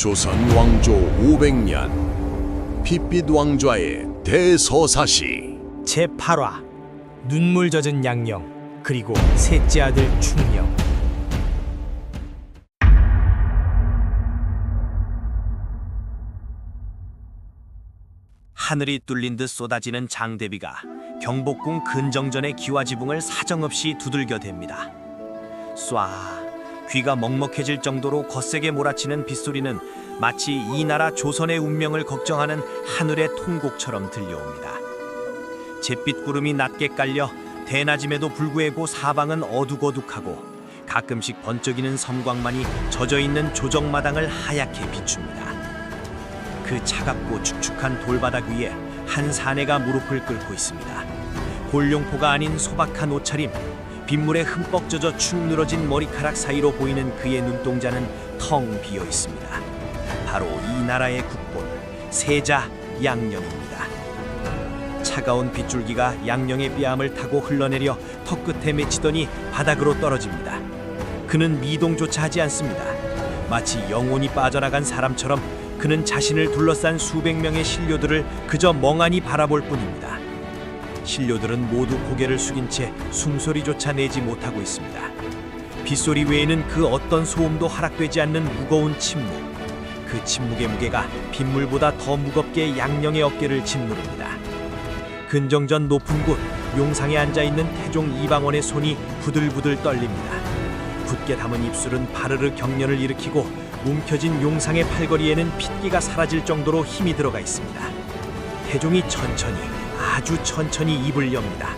조선 왕조 500년 핏빛 왕좌의 대서사시. 제8화 눈물 젖은 양령 그리고 셋째 아들 충령. 하늘이 뚫린 듯 쏟아지는 장대비가 경복궁 근정전의 기와지붕을 사정없이 두들겨댑니다. 쏴. 귀가 먹먹해질 정도로 거세게 몰아치는 빗소리는 마치 이 나라 조선의 운명을 걱정하는 하늘의 통곡처럼 들려옵니다. 잿빛 구름이 낮게 깔려 대낮임에도 불구하고 사방은 어둑어둑하고 가끔씩 번쩍이는 섬광만이 젖어있는 조정마당을 하얗게 비춥니다. 그 차갑고 축축한 돌바닥 위에 한 사내가 무릎을 꿇고 있습니다. 골룡포가 아닌 소박한 옷차림, 빗물에 흠뻑 젖어 축 늘어진 머리카락 사이로 보이는 그의 눈동자는 텅 비어 있습니다. 바로 이 나라의 국본, 세자 양령입니다. 차가운 빗줄기가 양령의 뺨을 타고 흘러내려 턱끝에 맺히더니 바닥으로 떨어집니다. 그는 미동조차 하지 않습니다. 마치 영혼이 빠져나간 사람처럼 그는 자신을 둘러싼 수백 명의 신료들을 그저 멍하니 바라볼 뿐입니다. 신료들은 모두 고개를 숙인 채 숨소리조차 내지 못하고 있습니다. 빗소리 외에는 그 어떤 소음도 허락되지 않는 무거운 침묵. 그 침묵의 무게가 빗물보다 더 무겁게 양령의 어깨를 짓누릅니다. 근정전 높은 곳 용상에 앉아있는 태종 이방원의 손이 부들부들 떨립니다. 굳게 담은 입술은 바르르 경련을 일으키고 움켜진 용상의 팔걸이에는 핏기가 사라질 정도로 힘이 들어가 있습니다. 태종이 천천히, 아주 천천히 입을 엽니다.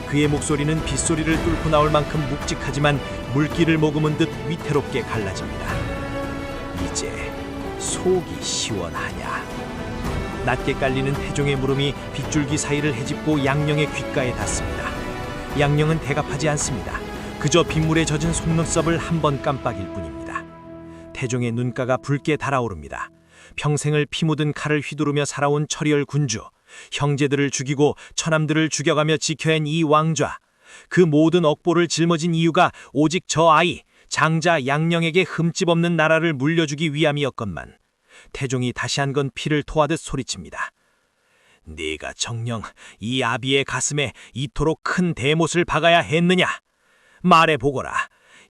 그의 목소리는 빗소리를 뚫고 나올 만큼 묵직하지만 물기를 머금은 듯 위태롭게 갈라집니다. 이제 속이 시원하냐? 낮게 깔리는 태종의 물음이 빗줄기 사이를 헤집고 양령의 귓가에 닿습니다. 양령은 대답하지 않습니다. 그저 빗물에 젖은 속눈썹을 한 번 깜빡일 뿐입니다. 태종의 눈가가 붉게 달아오릅니다. 평생을 피 묻은 칼을 휘두르며 살아온 철이열 군주, 형제들을 죽이고 처남들을 죽여가며 지켜낸 이 왕좌, 그 모든 억보를 짊어진 이유가 오직 저 아이 장자 양령에게 흠집 없는 나라를 물려주기 위함이었건만 태종이 다시 한 건 피를 토하듯 소리칩니다. 네가 정녕 이 아비의 가슴에 이토록 큰 대못을 박아야 했느냐? 말해보거라.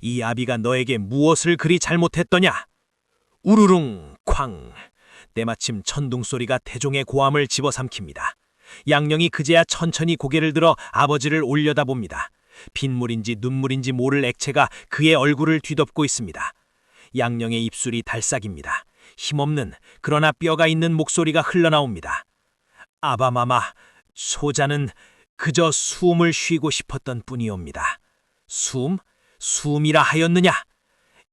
이 아비가 너에게 무엇을 그리 잘못했더냐? 우르릉 쾅. 때마침 천둥소리가 태종의 고함을 집어삼킵니다. 양령이 그제야 천천히 고개를 들어 아버지를 올려다봅니다. 빗물인지 눈물인지 모를 액체가 그의 얼굴을 뒤덮고 있습니다. 양령의 입술이 달싹입니다. 힘없는 그러나 뼈가 있는 목소리가 흘러나옵니다. 아바마마, 소자는 그저 숨을 쉬고 싶었던 뿐이옵니다. 숨이라 하였느냐?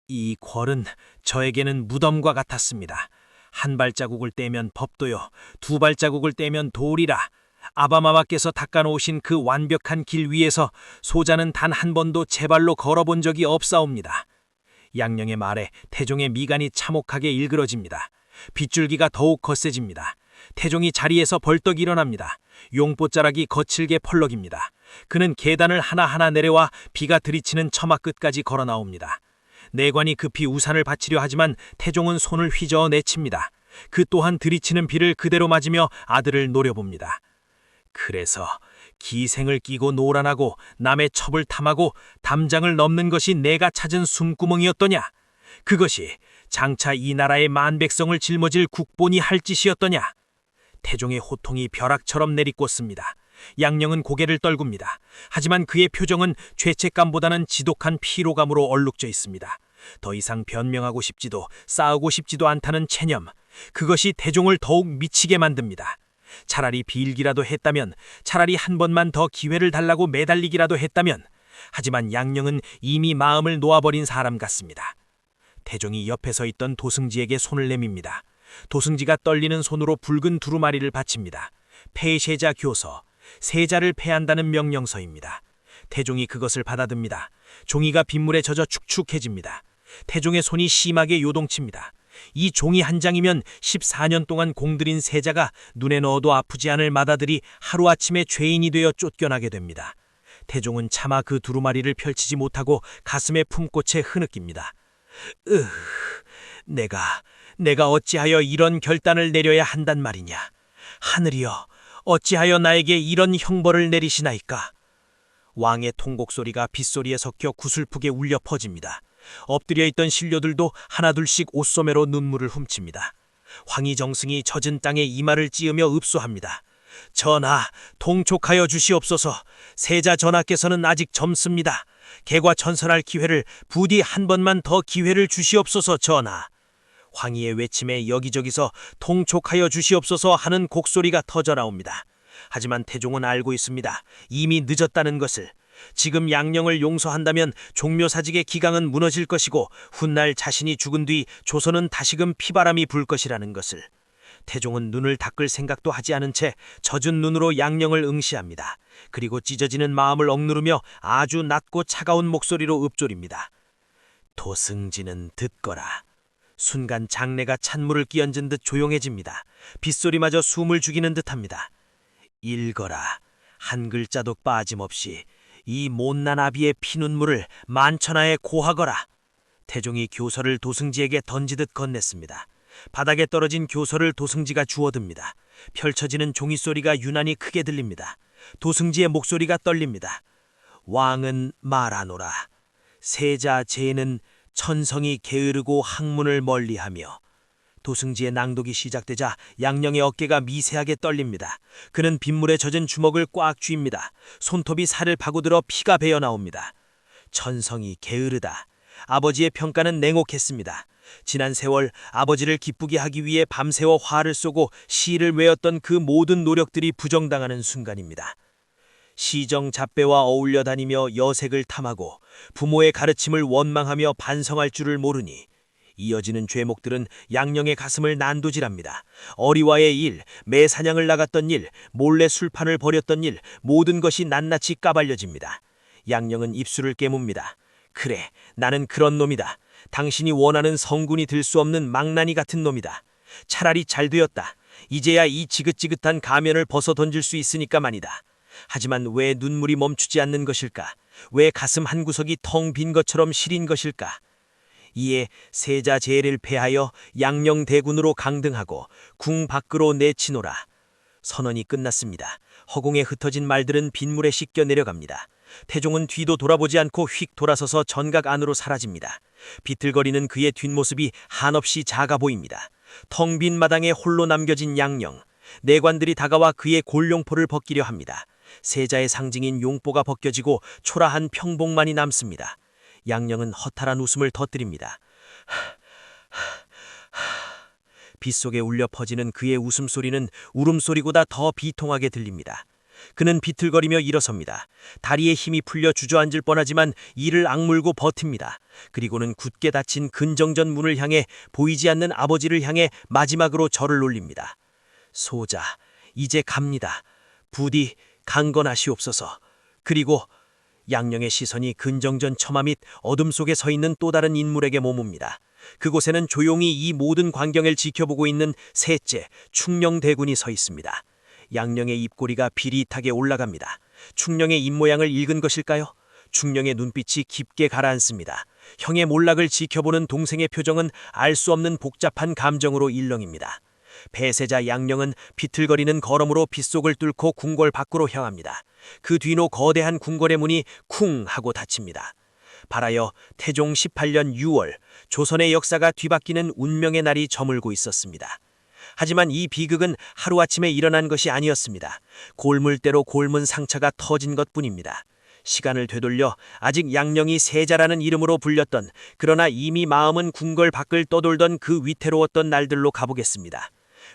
이 궐은 저에게는 무덤과 같았습니다. 한 발자국을 떼면 법도요, 두 발자국을 떼면 돌이라. 아바마마께서 닦아놓으신 그 완벽한 길 위에서 소자는 단 한 번도 제 발로 걸어본 적이 없사옵니다. 양령의 말에 태종의 미간이 참혹하게 일그러집니다. 빗줄기가 더욱 거세집니다. 태종이 자리에서 벌떡 일어납니다. 용보자락이 거칠게 펄럭입니다. 그는 계단을 하나하나 내려와 비가 들이치는 처마 끝까지 걸어 나옵니다. 내관이 급히 우산을 받치려 하지만 태종은 손을 휘저어 내칩니다. 그 또한 들이치는 비를 그대로 맞으며 아들을 노려봅니다. 그래서 기생을 끼고 노란하고 남의 첩을 탐하고 담장을 넘는 것이 내가 찾은 숨구멍이었더냐? 그것이 장차 이 나라의 만백성을 짊어질 국본이 할 짓이었더냐? 태종의 호통이 벼락처럼 내리꽂습니다. 양령은 고개를 떨굽니다. 하지만 그의 표정은 죄책감보다는 지독한 피로감으로 얼룩져 있습니다. 더 이상 변명하고 싶지도 싸우고 싶지도 않다는 체념, 그것이 태종을 더욱 미치게 만듭니다. 차라리 빌기라도 했다면, 차라리 한 번만 더 기회를 달라고 매달리기라도 했다면, 하지만 양령은 이미 마음을 놓아버린 사람 같습니다. 태종이 옆에 서 있던 도승지에게 손을 내밉니다. 도승지가 떨리는 손으로 붉은 두루마리를 받칩니다. 폐세자 교서, 세자를 패한다는 명령서입니다. 태종이 그것을 받아듭니다. 종이가 빗물에 젖어 축축해집니다. 태종의 손이 심하게 요동칩니다. 이 종이 한 장이면 14년 동안 공들인 세자가 눈에 넣어도 아프지 않을 맏아들이 하루아침에 죄인이 되어 쫓겨나게 됩니다. 태종은 차마 그 두루마리를 펼치지 못하고 가슴에 품꽃에 흐느낍니다. 내가 어찌하여 이런 결단을 내려야 한단 말이냐. 하늘이여, 어찌하여 나에게 이런 형벌을 내리시나이까. 왕의 통곡 소리가 빗소리에 섞여 구슬프게 울려 퍼집니다. 엎드려 있던 신료들도 하나둘씩 옷소매로 눈물을 훔칩니다. 황희 정승이 젖은 땅에 이마를 찌으며 읍소합니다. 전하, 통촉하여 주시옵소서. 세자 전하께서는 아직 젊습니다. 개과천선할 기회를 부디 한 번만 더 기회를 주시옵소서. 전하. 황희의 외침에 여기저기서 통촉하여 주시옵소서 하는 곡소리가 터져나옵니다. 하지만 태종은 알고 있습니다. 이미 늦었다는 것을. 지금 양령을 용서한다면 종묘사직의 기강은 무너질 것이고 훗날 자신이 죽은 뒤 조선은 다시금 피바람이 불 것이라는 것을. 태종은 눈을 닦을 생각도 하지 않은 채 젖은 눈으로 양령을 응시합니다. 그리고 찢어지는 마음을 억누르며 아주 낮고 차가운 목소리로 읊조립니다. 도승지는 듣거라. 순간 장내가 찬물을 끼얹은 듯 조용해집니다. 빗소리마저 숨을 죽이는 듯합니다. 읽거라. 한 글자도 빠짐없이 이 못난 아비의 피눈물을 만천하에 고하거라. 태종이 교서를 도승지에게 던지듯 건넸습니다. 바닥에 떨어진 교서를 도승지가 주워듭니다. 펼쳐지는 종이소리가 유난히 크게 들립니다. 도승지의 목소리가 떨립니다. 왕은 말하노라. 세자 제는 천성이 게으르고 학문을 멀리하며. 도승지의 낭독이 시작되자 양령의 어깨가 미세하게 떨립니다. 그는 빗물에 젖은 주먹을 꽉 쥐입니다. 손톱이 살을 파고들어 피가 배어 나옵니다. 천성이 게으르다. 아버지의 평가는 냉혹했습니다. 지난 세월 아버지를 기쁘게 하기 위해 밤새워 화를 쏘고 시를 외웠던 그 모든 노력들이 부정당하는 순간입니다. 시정 잡배와 어울려 다니며 여색을 탐하고 부모의 가르침을 원망하며 반성할 줄을 모르니 이어지는 죄목들은 양령의 가슴을 난도질합니다. 어리와의 일, 매사냥을 나갔던 일, 몰래 술판을 벌였던 일, 모든 것이 낱낱이 까발려집니다. 양령은 입술을 깨뭅니다. 그래, 나는 그런 놈이다. 당신이 원하는 성군이 될 수 없는 망나니 같은 놈이다. 차라리 잘 되었다. 이제야 이 지긋지긋한 가면을 벗어 던질 수 있으니까 말이다. 하지만 왜 눈물이 멈추지 않는 것일까? 왜 가슴 한 구석이 텅 빈 것처럼 시린 것일까? 이에 세자 제를 패하여 양령 대군으로 강등하고 궁 밖으로 내치노라. 선언이 끝났습니다. 허공에 흩어진 말들은 빗물에 씻겨 내려갑니다. 태종은 뒤도 돌아보지 않고 휙 돌아서서 전각 안으로 사라집니다. 비틀거리는 그의 뒷모습이 한없이 작아 보입니다. 텅 빈 마당에 홀로 남겨진 양령. 내관들이 다가와 그의 골룡포를 벗기려 합니다. 세자의 상징인 용보가 벗겨지고 초라한 평복만이 남습니다. 양령은 허탈한 웃음을 터뜨립니다. 빗속에 울려 퍼지는 그의 웃음소리는 울음소리보다 더 비통하게 들립니다. 그는 비틀거리며 일어섭니다. 다리에 힘이 풀려 주저앉을 뻔하지만 이를 악물고 버팁니다. 그리고는 굳게 닫힌 근정전 문을 향해 보이지 않는 아버지를 향해 마지막으로 절을 올립니다. 소자, 이제 갑니다. 부디 강건하시옵소서. 그리고 양령의 시선이 근정전 처마 및 어둠 속에 서 있는 또 다른 인물에게 머뭅니다. 그곳에는 조용히 이 모든 광경을 지켜보고 있는 셋째 충령대군이 서 있습니다. 양령의 입꼬리가 비릿하게 올라갑니다. 충령의 입모양을 읽은 것일까요? 충령의 눈빛이 깊게 가라앉습니다. 형의 몰락을 지켜보는 동생의 표정은 알 수 없는 복잡한 감정으로 일렁입니다. 폐세자 양령은 비틀거리는 걸음으로 빗속을 뚫고 궁궐 밖으로 향합니다. 그 뒤로 거대한 궁궐의 문이 쿵 하고 닫힙니다. 발하여 태종 18년 6월 조선의 역사가 뒤바뀌는 운명의 날이 저물고 있었습니다. 하지만 이 비극은 하루아침에 일어난 것이 아니었습니다. 골물대로 골문 상처가 터진 것뿐입니다. 시간을 되돌려 아직 양령이 세자라는 이름으로 불렸던, 그러나 이미 마음은 궁궐 밖을 떠돌던 그 위태로웠던 날들로 가보겠습니다.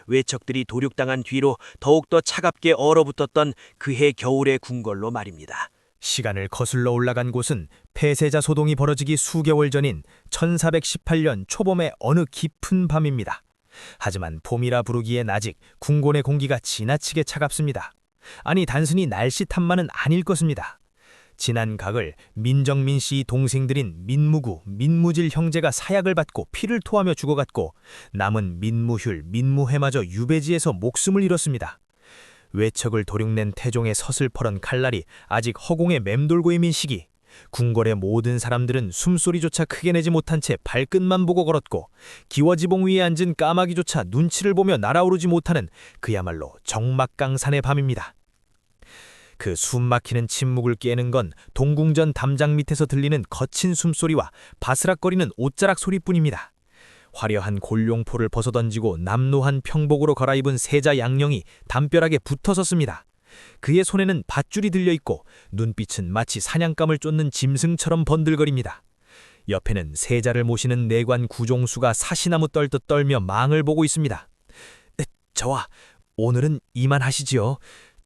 외척들이 도륙당한 뒤로 더욱더 차갑게 얼어붙었던 그해 겨울의 궁궐로 말입니다. 시간을 거슬러 올라간 곳은 폐세자 소동이 벌어지기 수개월 전인 1418년 초봄의 어느 깊은 밤입니다. 하지만 봄이라 부르기엔 아직 궁궐의 공기가 지나치게 차갑습니다. 아니, 단순히 날씨 탓만은 아닐 것입니다. 지난 가을 민정민 씨 동생들인 민무구, 민무질 형제가 사약을 받고 피를 토하며 죽어갔고, 남은 민무휼, 민무회마저 유배지에서 목숨을 잃었습니다. 외척을 도륙낸 태종의 서슬퍼런 칼날이 아직 허공에 맴돌고 있는 시기, 궁궐의 모든 사람들은 숨소리조차 크게 내지 못한 채 발끝만 보고 걸었고 기와지봉 위에 앉은 까마귀조차 눈치를 보며 날아오르지 못하는 그야말로 적막강산의 밤입니다. 그 숨막히는 침묵을 깨는 건 동궁전 담장 밑에서 들리는 거친 숨소리와 바스락거리는 옷자락 소리뿐입니다. 화려한 골룡포를 벗어던지고 남노한 평복으로 갈아입은 세자 양령이 담벼락에 붙어섰습니다. 그의 손에는 밧줄이 들려있고 눈빛은 마치 사냥감을 쫓는 짐승처럼 번들거립니다. 옆에는 세자를 모시는 내관 구종수가 사시나무 떨듯 떨며 망을 보고 있습니다. 저와 오늘은 이만하시지요.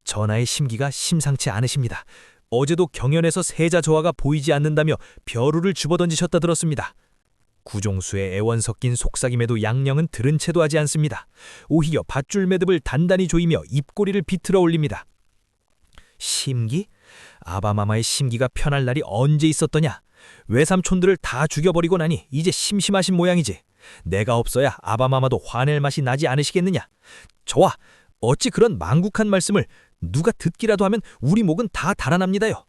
전하의 심기가 심상치 않으십니다. 어제도 경연에서 세자 저하가 보이지 않는다며 벼루를 집어던지셨다 들었습니다. 구종수의 애원 섞인 속삭임에도 양령은 들은 채도 하지 않습니다. 오히려 밧줄 매듭을 단단히 조이며 입꼬리를 비틀어 올립니다. 심기? 아바마마의 심기가 편할 날이 언제 있었더냐? 외삼촌들을 다 죽여버리고 나니 이제 심심하신 모양이지. 내가 없어야 아바마마도 화낼 맛이 나지 않으시겠느냐? 저와 어찌 그런 망국한 말씀을 누가 듣기라도 하면 우리 목은 다 달아납니다요.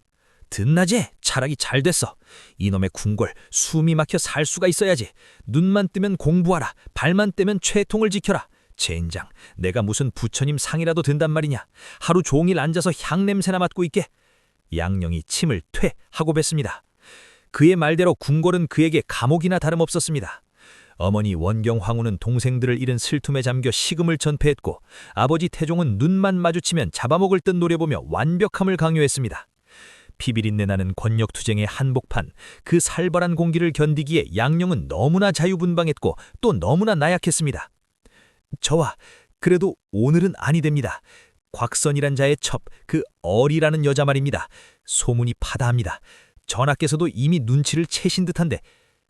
듣나지? 차라리 잘 됐어. 이놈의 궁궐 숨이 막혀 살 수가 있어야지. 눈만 뜨면 공부하라. 발만 떼면 채통을 지켜라. 젠장, 내가 무슨 부처님 상이라도 든단 말이냐. 하루 종일 앉아서 향냄새나 맡고 있게. 양령이 침을 퇴 하고 뱉습니다. 그의 말대로 궁궐은 그에게 감옥이나 다름없었습니다. 어머니 원경 황후는 동생들을 잃은 슬픔에 잠겨 식음을 전폐했고 아버지 태종은 눈만 마주치면 잡아먹을 듯 노려보며 완벽함을 강요했습니다. 피비린내 나는 권력투쟁의 한복판, 그 살벌한 공기를 견디기에 양령은 너무나 자유분방했고 또 너무나 나약했습니다. 저와 그래도 오늘은 아니 됩니다. 곽선이란 자의 첩, 그 어리라는 여자 말입니다. 소문이 파다합니다. 전하께서도 이미 눈치를 채신 듯한데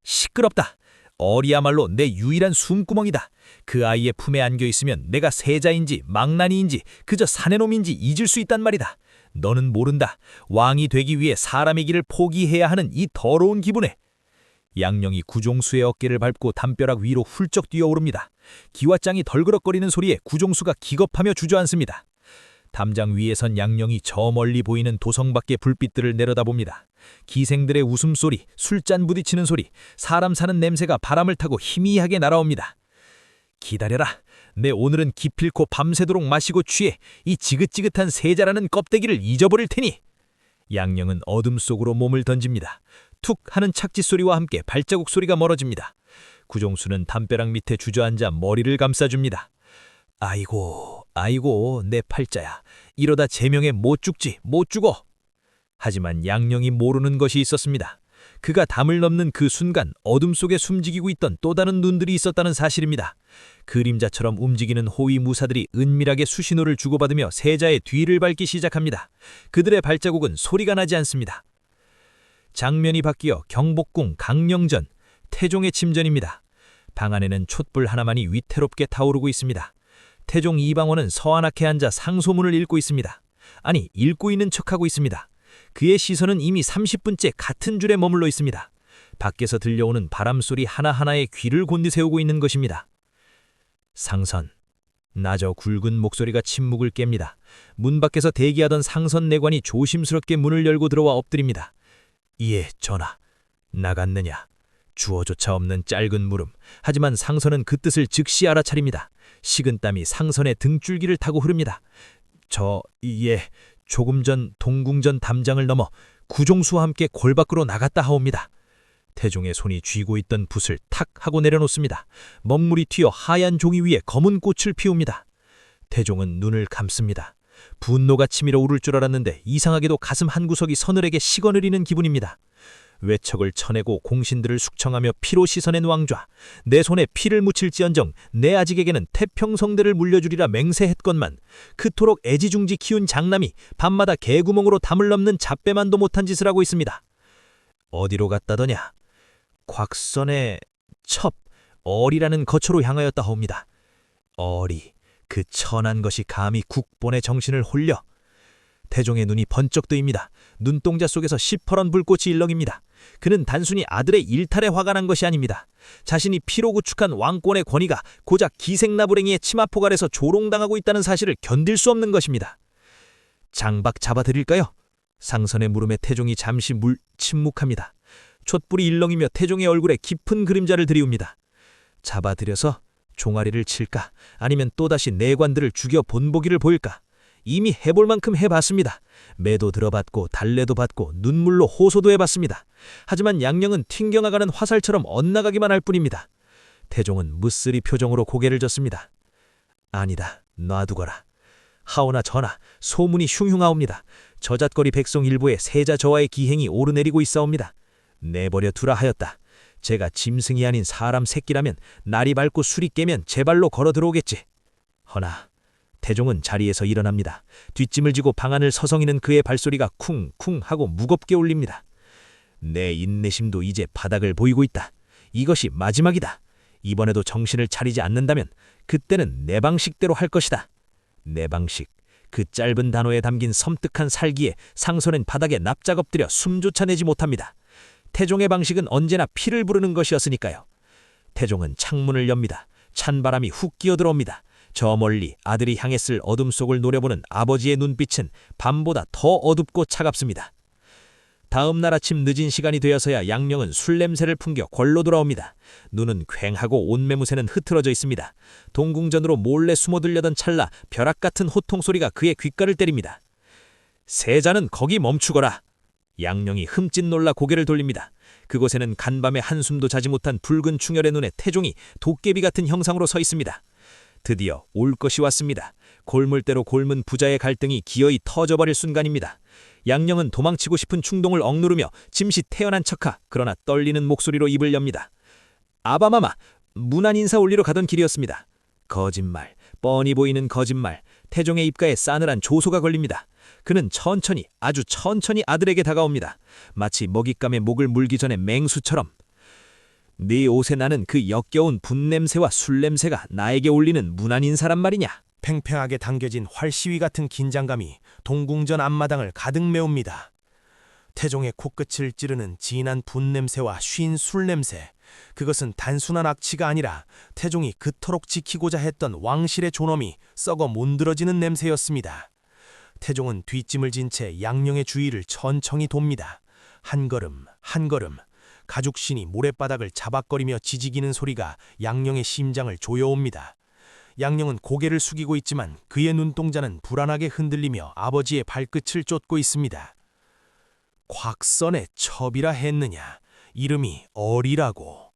시끄럽다. 어리야말로 내 유일한 숨구멍이다. 그 아이의 품에 안겨있으면 내가 세자인지 망나니인지 그저 사내놈인지 잊을 수 있단 말이다. 너는 모른다. 왕이 되기 위해 사람의 길을 포기해야 하는 이 더러운 기분에. 양령이 구종수의 어깨를 밟고 담벼락 위로 훌쩍 뛰어오릅니다. 기왓장이 덜그럭거리는 소리에 구종수가 기겁하며 주저앉습니다. 담장 위에 선 양령이 저 멀리 보이는 도성 밖의 불빛들을 내려다봅니다. 기생들의 웃음소리, 술잔 부딪히는 소리, 사람 사는 냄새가 바람을 타고 희미하게 날아옵니다. 기다려라. 내 오늘은 기필코 밤새도록 마시고 취해 이 지긋지긋한 세자라는 껍데기를 잊어버릴 테니. 양령은 어둠 속으로 몸을 던집니다. 툭 하는 착지 소리와 함께 발자국 소리가 멀어집니다. 구종수는 담벼락 밑에 주저앉아 머리를 감싸줍니다. 아이고, 아이고, 내 팔자야. 이러다 제명에 못 죽지, 못 죽어. 하지만 양령이 모르는 것이 있었습니다. 그가 담을 넘는 그 순간 어둠 속에 숨지기고 있던 또 다른 눈들이 있었다는 사실입니다. 그림자처럼 움직이는 호위 무사들이 은밀하게 수신호를 주고받으며 세자의 뒤를 밟기 시작합니다. 그들의 발자국은 소리가 나지 않습니다. 장면이 바뀌어 경복궁 강령전, 태종의 침전입니다. 방 안에는 촛불 하나만이 위태롭게 타오르고 있습니다. 태종 이방원은 서안악해 앉아 상소문을 읽고 있습니다. 아니, 읽고 있는 척하고 있습니다. 그의 시선은 이미 30분째 같은 줄에 머물러 있습니다. 밖에서 들려오는 바람소리 하나하나에 귀를 곤두세우고 있는 것입니다. 상선. 나저 굵은 목소리가 침묵을 깹니다. 문 밖에서 대기하던 상선 내관이 조심스럽게 문을 열고 들어와 엎드립니다. 예, 전하. 나갔느냐. 주어조차 없는 짧은 물음. 하지만 상선은 그 뜻을 즉시 알아차립니다. 식은땀이 상선의 등줄기를 타고 흐릅니다. 예, 조금 전 동궁전 담장을 넘어 구종수와 함께 골 밖으로 나갔다 하옵니다. 태종의 손이 쥐고 있던 붓을 탁 하고 내려놓습니다. 먹물이 튀어 하얀 종이 위에 검은 꽃을 피웁니다. 태종은 눈을 감습니다. 분노가 치밀어 오를 줄 알았는데 이상하게도 가슴 한구석이 서늘하게 식어내리는 기분입니다. 외척을 쳐내고 공신들을 숙청하며 피로 씻어낸 왕좌, 내 손에 피를 묻힐지언정 내 아직에게는 태평성대를 물려주리라 맹세했건만 그토록 애지중지 키운 장남이 밤마다 개구멍으로 담을 넘는 잡배만도 못한 짓을 하고 있습니다. 어디로 갔다더냐? 곽선의 첩, 어리라는 거처로 향하였다 하옵니다. 어리, 그 천한 것이 감히 국본의 정신을 홀려. 태종의 눈이 번쩍 뜨입니다. 눈동자 속에서 시퍼런 불꽃이 일렁입니다. 그는 단순히 아들의 일탈에 화가 난 것이 아닙니다. 자신이 피로 구축한 왕권의 권위가 고작 기생나부랭이의 치마폭 아래서 조롱당하고 있다는 사실을 견딜 수 없는 것입니다. 장박 잡아드릴까요? 상선의 물음에 태종이 잠시 침묵합니다. 촛불이 일렁이며 태종의 얼굴에 깊은 그림자를 드리웁니다. 잡아들여서 종아리를 칠까 아니면 또다시 내관들을 죽여 본보기를 보일까. 이미 해볼 만큼 해봤습니다. 매도 들어봤고 달래도 받고 눈물로 호소도 해봤습니다. 하지만 양령은 튕겨나가는 화살처럼 엇나가기만 할 뿐입니다. 태종은 무쓰리 표정으로 고개를 젓습니다. 아니다, 놔두거라. 하오나 전하, 소문이 흉흉하옵니다. 저잣거리 백성 일부의 세자 저하의 기행이 오르내리고 있사옵니다. 내버려 두라 하였다. 제가 짐승이 아닌 사람 새끼라면 날이 밝고 술이 깨면 제 발로 걸어 들어오겠지. 허나 태종은 자리에서 일어납니다. 뒷짐을 지고 방안을 서성이는 그의 발소리가 쿵쿵 하고 무겁게 울립니다. 내 인내심도 이제 바닥을 보이고 있다. 이것이 마지막이다. 이번에도 정신을 차리지 않는다면 그때는 내 방식대로 할 것이다. 내 방식, 그 짧은 단어에 담긴 섬뜩한 살기에 상선은 바닥에 납작 엎드려 숨조차 내지 못합니다. 태종의 방식은 언제나 피를 부르는 것이었으니까요. 태종은 창문을 엽니다. 찬바람이 훅 끼어들어옵니다. 저 멀리 아들이 향했을 어둠 속을 노려보는 아버지의 눈빛은 밤보다 더 어둡고 차갑습니다. 다음 날 아침 늦은 시간이 되어서야 양령은 술 냄새를 풍겨 궐로 돌아옵니다. 눈은 퀭하고 옷매무새는 흐트러져 있습니다. 동궁전으로 몰래 숨어들려던 찰나 벼락 같은 호통 소리가 그의 귓가를 때립니다. 세자는 거기 멈추거라. 양령이 흠칫 놀라 고개를 돌립니다. 그곳에는 간밤에 한숨도 자지 못한 붉은 충혈의 눈에 태종이 도깨비 같은 형상으로 서 있습니다. 드디어 올 것이 왔습니다. 골물대로 골문 부자의 갈등이 기어이 터져버릴 순간입니다. 양령은 도망치고 싶은 충동을 억누르며 짐짓 태연한 척하 그러나 떨리는 목소리로 입을 엽니다. 아바마마, 문안 인사 올리러 가던 길이었습니다. 거짓말, 뻔히 보이는 거짓말. 태종의 입가에 싸늘한 조소가 걸립니다. 그는 천천히, 아주 천천히 아들에게 다가옵니다. 마치 먹잇감의 목을 물기 전에 맹수처럼. 네 옷에 나는 그 역겨운 분냄새와 술냄새가 나에게 올리는 문안 인사란 말이냐? 팽팽하게 당겨진 활시위 같은 긴장감이 동궁전 앞마당을 가득 메웁니다. 태종의 코끝을 찌르는 진한 분냄새와 쉰 술냄새, 그것은 단순한 악취가 아니라 태종이 그토록 지키고자 했던 왕실의 존엄이 썩어 문드러지는 냄새였습니다. 태종은 뒷짐을 진 채 양령의 주위를 천천히 돕니다. 한 걸음 한 걸음 가죽신이 모래바닥을 자박거리며 지지기는 소리가 양령의 심장을 조여옵니다. 양령은 고개를 숙이고 있지만 그의 눈동자는 불안하게 흔들리며 아버지의 발끝을 쫓고 있습니다. 곽선의 첩이라 했느냐? 이름이 어리라고.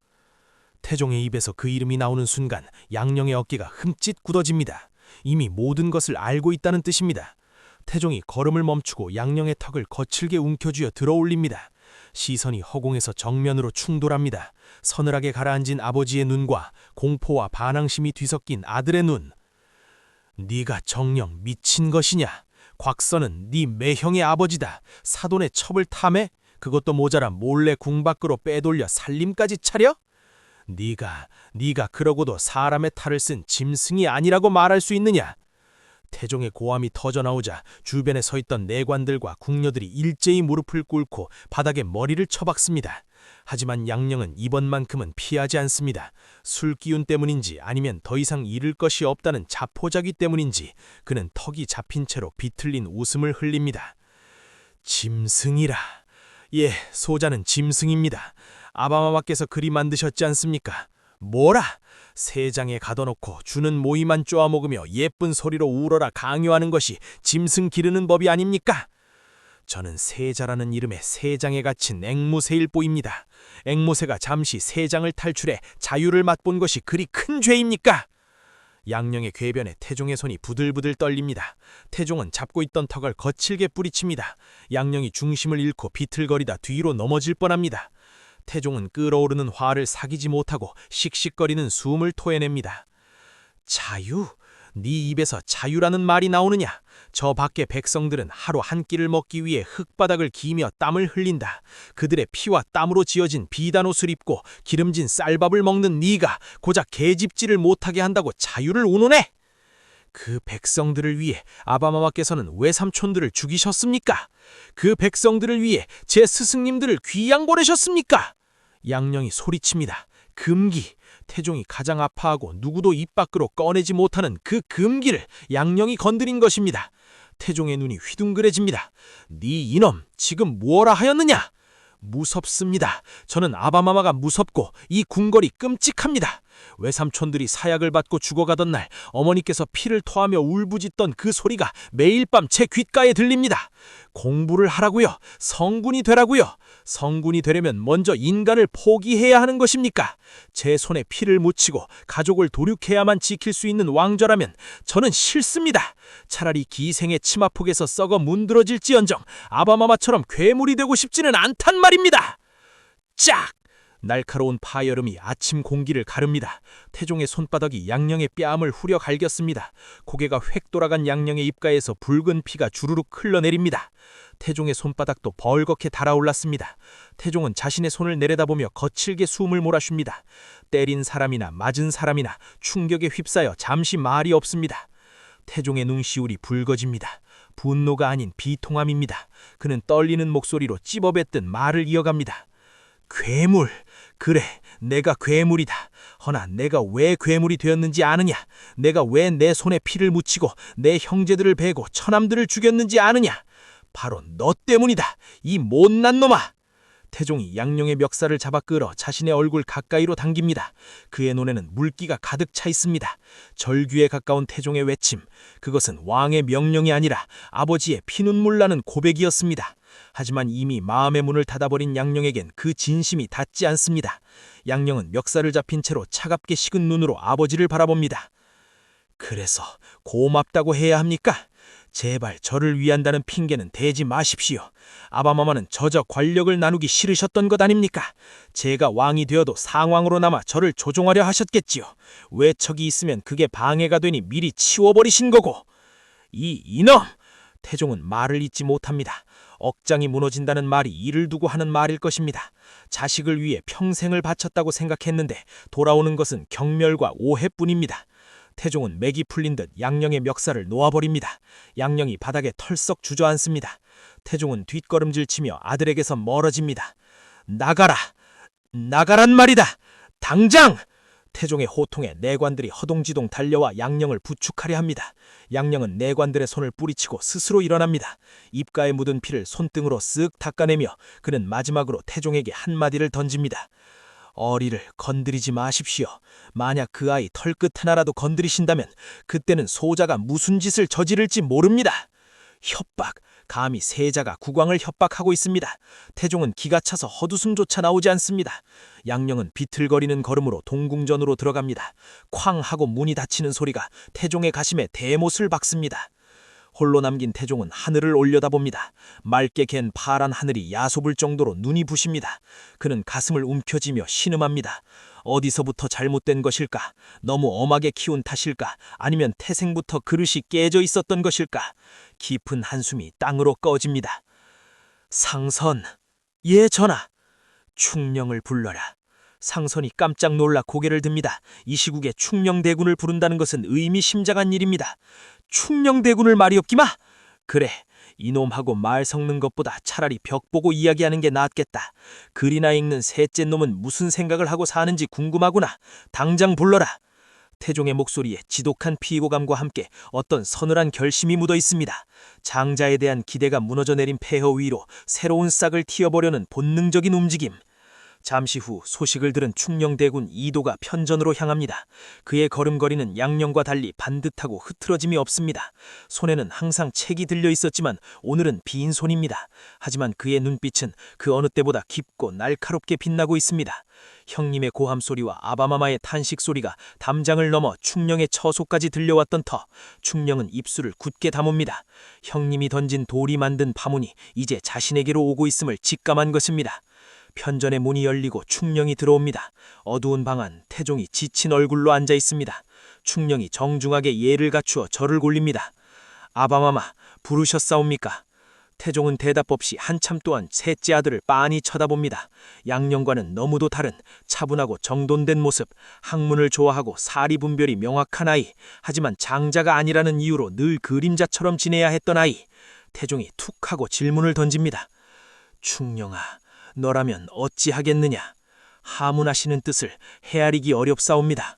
태종의 입에서 그 이름이 나오는 순간 양령의 어깨가 흠칫 굳어집니다. 이미 모든 것을 알고 있다는 뜻입니다. 태종이 걸음을 멈추고 양령의 턱을 거칠게 움켜쥐어 들어올립니다. 시선이 허공에서 정면으로 충돌합니다. 서늘하게 가라앉은 아버지의 눈과 공포와 반항심이 뒤섞인 아들의 눈. 네가 정녕 미친 것이냐? 곽선은 네 매형의 아버지다. 사돈의 첩을 탐해? 그것도 모자라 몰래 궁 밖으로 빼돌려 살림까지 차려? 네가 그러고도 사람의 탈을 쓴 짐승이 아니라고 말할 수 있느냐? 태종의 고함이 터져나오자 주변에 서있던 내관들과 궁녀들이 일제히 무릎을 꿇고 바닥에 머리를 쳐박습니다. 하지만 양령은 이번만큼은 피하지 않습니다. 술기운 때문인지 아니면 더 이상 잃을 것이 없다는 자포자기 때문인지 그는 턱이 잡힌 채로 비틀린 웃음을 흘립니다. 짐승이라. 예, 소자는 짐승입니다. 아바마마께서 그리 만드셨지 않습니까? 뭐라? 세장에 가둬놓고 주는 모이만 쪼아먹으며 예쁜 소리로 울어라 강요하는 것이 짐승 기르는 법이 아닙니까? 저는 세자라는 이름의 세장에 갇힌 앵무새일 뿐입니다. 앵무새가 잠시 세장을 탈출해 자유를 맛본 것이 그리 큰 죄입니까? 양령의 궤변에 태종의 손이 부들부들 떨립니다. 태종은 잡고 있던 턱을 거칠게 뿌리칩니다. 양령이 중심을 잃고 비틀거리다 뒤로 넘어질 뻔합니다. 태종은 끓어오르는 화를 사기지 못하고 씩씩거리는 숨을 토해냅니다. 자유? 네 입에서 자유라는 말이 나오느냐? 저 밖의 백성들은 하루 한 끼를 먹기 위해 흙바닥을 기며 땀을 흘린다. 그들의 피와 땀으로 지어진 비단 옷을 입고 기름진 쌀밥을 먹는 네가 고작 계집질을 못하게 한다고 자유를 운운해? 그 백성들을 위해 아바마마께서는 외삼촌들을 죽이셨습니까? 그 백성들을 위해 제 스승님들을 귀양 보내셨습니까? 양령이 소리칩니다. 금기. 태종이 가장 아파하고 누구도 입 밖으로 꺼내지 못하는 그 금기를 양령이 건드린 것입니다. 태종의 눈이 휘둥그레집니다. 네 이놈, 지금 무엇라 하였느냐? 무섭습니다. 저는 아바마마가 무섭고 이 궁궐이 끔찍합니다. 외삼촌들이 사약을 받고 죽어가던 날 어머니께서 피를 토하며 울부짖던 그 소리가 매일 밤 제 귓가에 들립니다. 공부를 하라고요? 성군이 되라고요? 성군이 되려면 먼저 인간을 포기해야 하는 것입니까? 제 손에 피를 묻히고 가족을 도륙해야만 지킬 수 있는 왕좌라면 저는 싫습니다. 차라리 기생의 치마폭에서 썩어 문드러질지언정 아바마마처럼 괴물이 되고 싶지는 않단 말입니다. 짝! 날카로운 파여름이 아침 공기를 가릅니다. 태종의 손바닥이 양령의 뺨을 후려 갈겼습니다. 고개가 획 돌아간 양령의 입가에서 붉은 피가 주르륵 흘러내립니다. 태종의 손바닥도 벌겋게 달아올랐습니다. 태종은 자신의 손을 내려다보며 거칠게 숨을 몰아쉽니다. 때린 사람이나 맞은 사람이나 충격에 휩싸여 잠시 말이 없습니다. 태종의 눈시울이 붉어집니다. 분노가 아닌 비통함입니다. 그는 떨리는 목소리로 찝어뱉듯 말을 이어갑니다. 괴물, 그래, 내가 괴물이다. 허나 내가 왜 괴물이 되었는지 아느냐? 내가 왜 내 손에 피를 묻히고 내 형제들을 베고 처남들을 죽였는지 아느냐? 바로 너 때문이다, 이 못난 놈아! 태종이 양령의 멱살을 잡아 끌어 자신의 얼굴 가까이로 당깁니다. 그의 눈에는 물기가 가득 차 있습니다. 절규에 가까운 태종의 외침, 그것은 왕의 명령이 아니라 아버지의 피눈물 나는 고백이었습니다. 하지만 이미 마음의 문을 닫아버린 양령에겐 그 진심이 닿지 않습니다. 양령은 멱살을 잡힌 채로 차갑게 식은 눈으로 아버지를 바라봅니다. 그래서 고맙다고 해야 합니까? 제발 저를 위한다는 핑계는 대지 마십시오. 아바마마는 저저 권력을 나누기 싫으셨던 것 아닙니까? 제가 왕이 되어도 상왕으로 남아 저를 조종하려 하셨겠지요. 외척이 있으면 그게 방해가 되니 미리 치워버리신 거고. 이 이놈! 태종은 말을 잇지 못합니다. 억장이 무너진다는 말이 이를 두고 하는 말일 것입니다. 자식을 위해 평생을 바쳤다고 생각했는데 돌아오는 것은 경멸과 오해뿐입니다. 태종은 맥이 풀린 듯 양령의 멱살을 놓아버립니다. 양령이 바닥에 털썩 주저앉습니다. 태종은 뒷걸음질 치며 아들에게서 멀어집니다. 나가라! 나가란 말이다! 당장! 태종의 호통에 내관들이 허동지동 달려와 양령을 부축하려 합니다. 양령은 내관들의 손을 뿌리치고 스스로 일어납니다. 입가에 묻은 피를 손등으로 쓱 닦아내며 그는 마지막으로 태종에게 한마디를 던집니다. 어리를 건드리지 마십시오. 만약 그 아이 털끝 하나라도 건드리신다면 그때는 소자가 무슨 짓을 저지를지 모릅니다. 협박, 감히 세자가 국왕을 협박하고 있습니다. 태종은 기가 차서 헛웃음조차 나오지 않습니다. 양령은 비틀거리는 걸음으로 동궁전으로 들어갑니다. 쾅 하고 문이 닫히는 소리가 태종의 가심에 대못을 박습니다. 홀로 남긴 태종은 하늘을 올려다봅니다. 맑게 갠 파란 하늘이 야소불 정도로 눈이 부십니다. 그는 가슴을 움켜쥐며 신음합니다. 어디서부터 잘못된 것일까? 너무 엄하게 키운 탓일까? 아니면 태생부터 그릇이 깨져 있었던 것일까? 깊은 한숨이 땅으로 꺼집니다. 상선, 예 전하. 충령을 불러라. 상선이 깜짝 놀라 고개를 듭니다. 이 시국에 충령대군을 부른다는 것은 의미심장한 일입니다. 충령대군을 말이옵기마? 그래, 이놈하고 말 섞는 것보다 차라리 벽 보고 이야기하는 게 낫겠다. 글이나 읽는 셋째 놈은 무슨 생각을 하고 사는지 궁금하구나. 당장 불러라. 태종의 목소리에 지독한 피고감과 함께 어떤 서늘한 결심이 묻어 있습니다. 장자에 대한 기대가 무너져 내린 폐허 위로 새로운 싹을 틔어보려는 본능적인 움직임. 잠시 후 소식을 들은 충령대군 이도가 편전으로 향합니다. 그의 걸음걸이는 양령과 달리 반듯하고 흐트러짐이 없습니다. 손에는 항상 책이 들려 있었지만 오늘은 빈 손입니다. 하지만 그의 눈빛은 그 어느 때보다 깊고 날카롭게 빛나고 있습니다. 형님의 고함 소리와 아바마마의 탄식 소리가 담장을 넘어 충령의 처소까지 들려왔던 터, 충령은 입술을 굳게 다뭅니다. 형님이 던진 돌이 만든 파문이 이제 자신에게로 오고 있음을 직감한 것입니다. 편전의 문이 열리고 충령이 들어옵니다. 어두운 방 안 태종이 지친 얼굴로 앉아 있습니다. 충령이 정중하게 예를 갖추어 절을 굴립니다. 아바마마, 부르셨사옵니까? 태종은 대답 없이 한참 동안 셋째 아들을 빤히 쳐다봅니다. 양령과는 너무도 다른 차분하고 정돈된 모습, 학문을 좋아하고 사리분별이 명확한 아이, 하지만 장자가 아니라는 이유로 늘 그림자처럼 지내야 했던 아이. 태종이 툭 하고 질문을 던집니다. 충령아, 너라면 어찌하겠느냐? 하문하시는 뜻을 헤아리기 어렵사옵니다.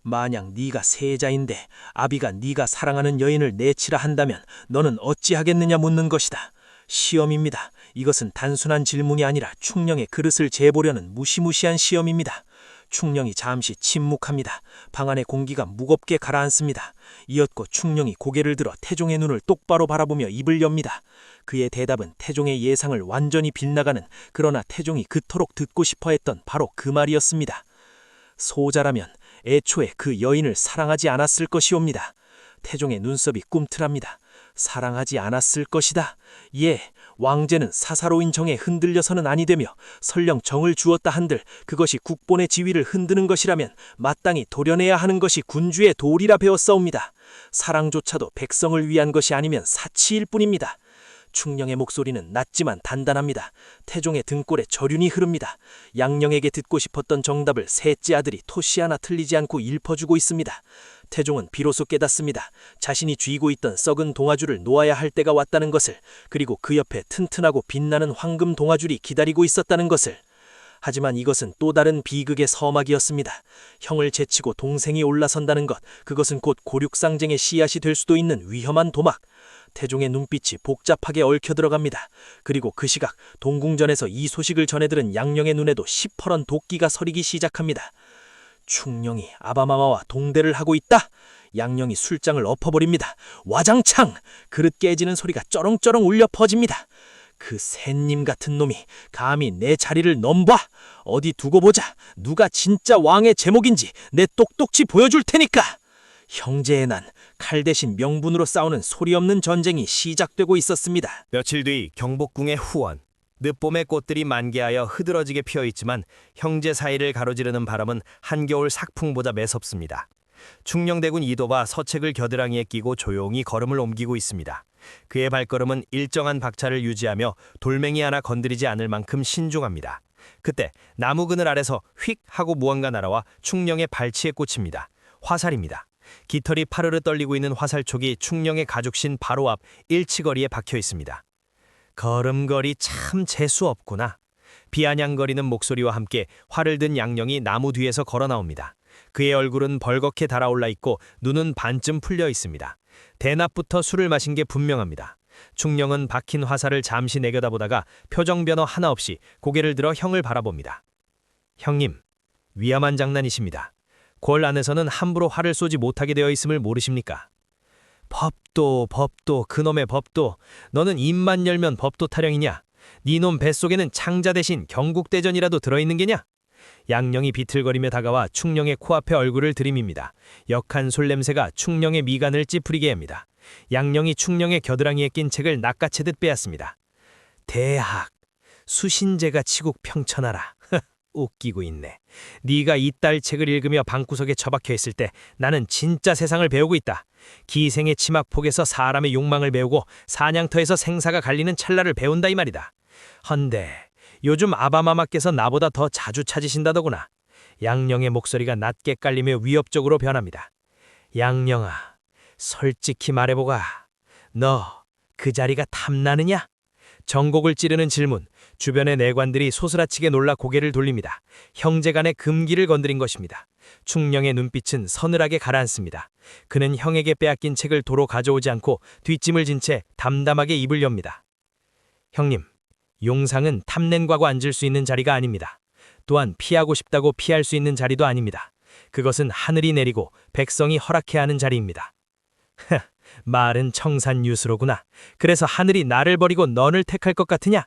만약 네가 세자인데 아비가 네가 사랑하는 여인을 내치라 한다면 너는 어찌하겠느냐 묻는 것이다. 시험입니다. 이것은 단순한 질문이 아니라 충령의 그릇을 재보려는 무시무시한 시험입니다. 충령이 잠시 침묵합니다. 방 안의 공기가 무겁게 가라앉습니다. 이었고 충령이 고개를 들어 태종의 눈을 똑바로 바라보며 입을 엽니다. 그의 대답은 태종의 예상을 완전히 빗나가는, 그러나 태종이 그토록 듣고 싶어했던 바로 그 말이었습니다. 소자라면 애초에 그 여인을 사랑하지 않았을 것이옵니다. 태종의 눈썹이 꿈틀합니다. 사랑하지 않았을 것이다. 예, 왕제는 사사로인 정에 흔들려서는 아니 되며 설령 정을 주었다 한들 그것이 국본의 지위를 흔드는 것이라면 마땅히 도려내야 하는 것이 군주의 도리라 배웠사옵니다. 사랑조차도 백성을 위한 것이 아니면 사치일 뿐입니다. 충령의 목소리는 낮지만 단단합니다. 태종의 등골에 저륜이 흐릅니다. 양령에게 듣고 싶었던 정답을 셋째 아들이 토시 하나 틀리지 않고 읊어주고 있습니다. 태종은 비로소 깨닫습니다. 자신이 쥐고 있던 썩은 동아줄을 놓아야 할 때가 왔다는 것을, 그리고 그 옆에 튼튼하고 빛나는 황금 동아줄이 기다리고 있었다는 것을. 하지만 이것은 또 다른 비극의 서막이었습니다. 형을 제치고 동생이 올라선다는 것, 그것은 곧 고륙상쟁의 씨앗이 될 수도 있는 위험한 도막. 태종의 눈빛이 복잡하게 얽혀 들어갑니다. 그리고 그 시각 동궁전에서 이 소식을 전해들은 양령의 눈에도 시퍼런 도끼가 서리기 시작합니다. 충령이 아바마마와 동대를 하고 있다. 양령이 술장을 엎어버립니다. 와장창! 그릇 깨지는 소리가 쩌렁쩌렁 울려 퍼집니다. 그 샌님 같은 놈이 감히 내 자리를 넘봐. 어디 두고 보자. 누가 진짜 왕의 제목인지 내 똑똑히 보여줄 테니까. 형제의 난, 칼 대신 명분으로 싸우는 소리 없는 전쟁이 시작되고 있었습니다. 며칠 뒤 경복궁의 후원. 늦봄의 꽃들이 만개하여 흐드러지게 피어있지만 형제 사이를 가로지르는 바람은 한겨울 삭풍보다 매섭습니다. 충녕대군 이도가 서책을 겨드랑이에 끼고 조용히 걸음을 옮기고 있습니다. 그의 발걸음은 일정한 박차를 유지하며 돌멩이 하나 건드리지 않을 만큼 신중합니다. 그때 나무 그늘 아래서 휙 하고 무언가 날아와 충녕의 발치에 꽂힙니다. 화살입니다. 깃털이 파르르 떨리고 있는 화살촉이 충녕의 가죽신 바로 앞 일치거리에 박혀 있습니다. 걸음걸이 참 재수없구나. 비아냥거리는 목소리와 함께 활을 든 양령이 나무 뒤에서 걸어 나옵니다. 그의 얼굴은 벌겋게 달아올라 있고 눈은 반쯤 풀려 있습니다. 대낮부터 술을 마신 게 분명합니다. 충령은 박힌 화살을 잠시 내겨다보다가 표정 변화 하나 없이 고개를 들어 형을 바라봅니다. 형님, 위험한 장난이십니다. 궐 안에서는 함부로 활을 쏘지 못하게 되어 있음을 모르십니까? 법도 그놈의 법도. 너는 입만 열면 법도 타령이냐? 니놈 뱃속에는 창자 대신 경국대전이라도 들어있는 게냐? 양령이 비틀거리며 다가와 충령의 코앞에 얼굴을 들이밉니다. 역한 솔냄새가 충령의 미간을 찌푸리게 합니다. 양령이 충령의 겨드랑이에 낀 책을 낚아채듯 빼앗습니다. 대학, 수신제가 치국 평천하라. 웃기고 있네. 네가 이딸 책을 읽으며 방구석에 처박혀 있을 때 나는 진짜 세상을 배우고 있다. 기생의 치막폭에서 사람의 욕망을 배우고 사냥터에서 생사가 갈리는 찰나를 배운다 이 말이다. 헌데 요즘 아바마마께서 나보다 더 자주 찾으신다더구나. 양령의 목소리가 낮게 깔리며 위협적으로 변합니다. 양령아, 솔직히 말해보가. 너 그 자리가 탐나느냐? 정곡을 찌르는 질문. 주변의 내관들이 소스라치게 놀라 고개를 돌립니다. 형제간의 금기를 건드린 것입니다. 충령의 눈빛은 서늘하게 가라앉습니다. 그는 형에게 빼앗긴 책을 도로 가져오지 않고 뒷짐을 진 채 담담하게 입을 엽니다. 형님, 용상은 탐낸과고 앉을 수 있는 자리가 아닙니다. 또한 피하고 싶다고 피할 수 있는 자리도 아닙니다. 그것은 하늘이 내리고 백성이 허락해야 하는 자리입니다. 말은 청산유수로구나. 그래서 하늘이 나를 버리고 너를 택할 것 같으냐?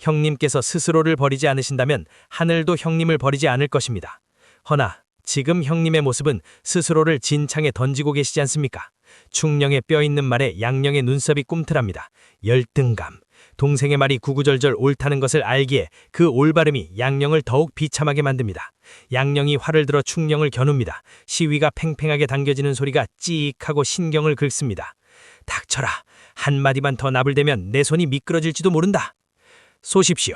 형님께서 스스로를 버리지 않으신다면 하늘도 형님을 버리지 않을 것입니다. 허나 지금 형님의 모습은 스스로를 진창에 던지고 계시지 않습니까? 충령의 뼈 있는 말에 양령의 눈썹이 꿈틀합니다. 열등감. 동생의 말이 구구절절 옳다는 것을 알기에 그 올바름이 양령을 더욱 비참하게 만듭니다. 양령이 활을 들어 충령을 겨눕니다. 시위가 팽팽하게 당겨지는 소리가 찌익하고 신경을 긁습니다. 닥쳐라. 한마디만 더 나불대면 내 손이 미끄러질지도 모른다. 쏘십시오.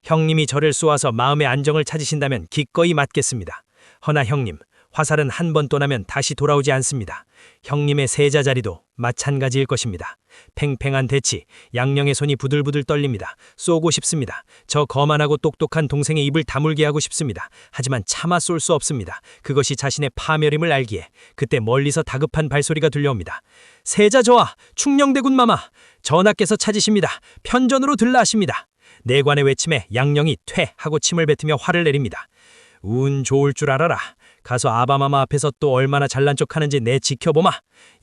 형님이 저를 쏘아서 마음의 안정을 찾으신다면 기꺼이 맞겠습니다. 허나 형님, 화살은 한 번 떠나면 다시 돌아오지 않습니다. 형님의 세자 자리도 마찬가지일 것입니다. 팽팽한 대치, 양령의 손이 부들부들 떨립니다. 쏘고 싶습니다. 저 거만하고 똑똑한 동생의 입을 다물게 하고 싶습니다. 하지만 차마 쏠 수 없습니다. 그것이 자신의 파멸임을 알기에 그때 멀리서 다급한 발소리가 들려옵니다. 세자 저하, 충녕대군 마마, 전하께서 찾으십니다. 편전으로 들라 하십니다. 내관의 외침에 양령이 퇴하고 침을 뱉으며 화를 내립니다. 운 좋을 줄 알아라. 가서 아바마마 앞에서 또 얼마나 잘난 척하는지 내 지켜보마.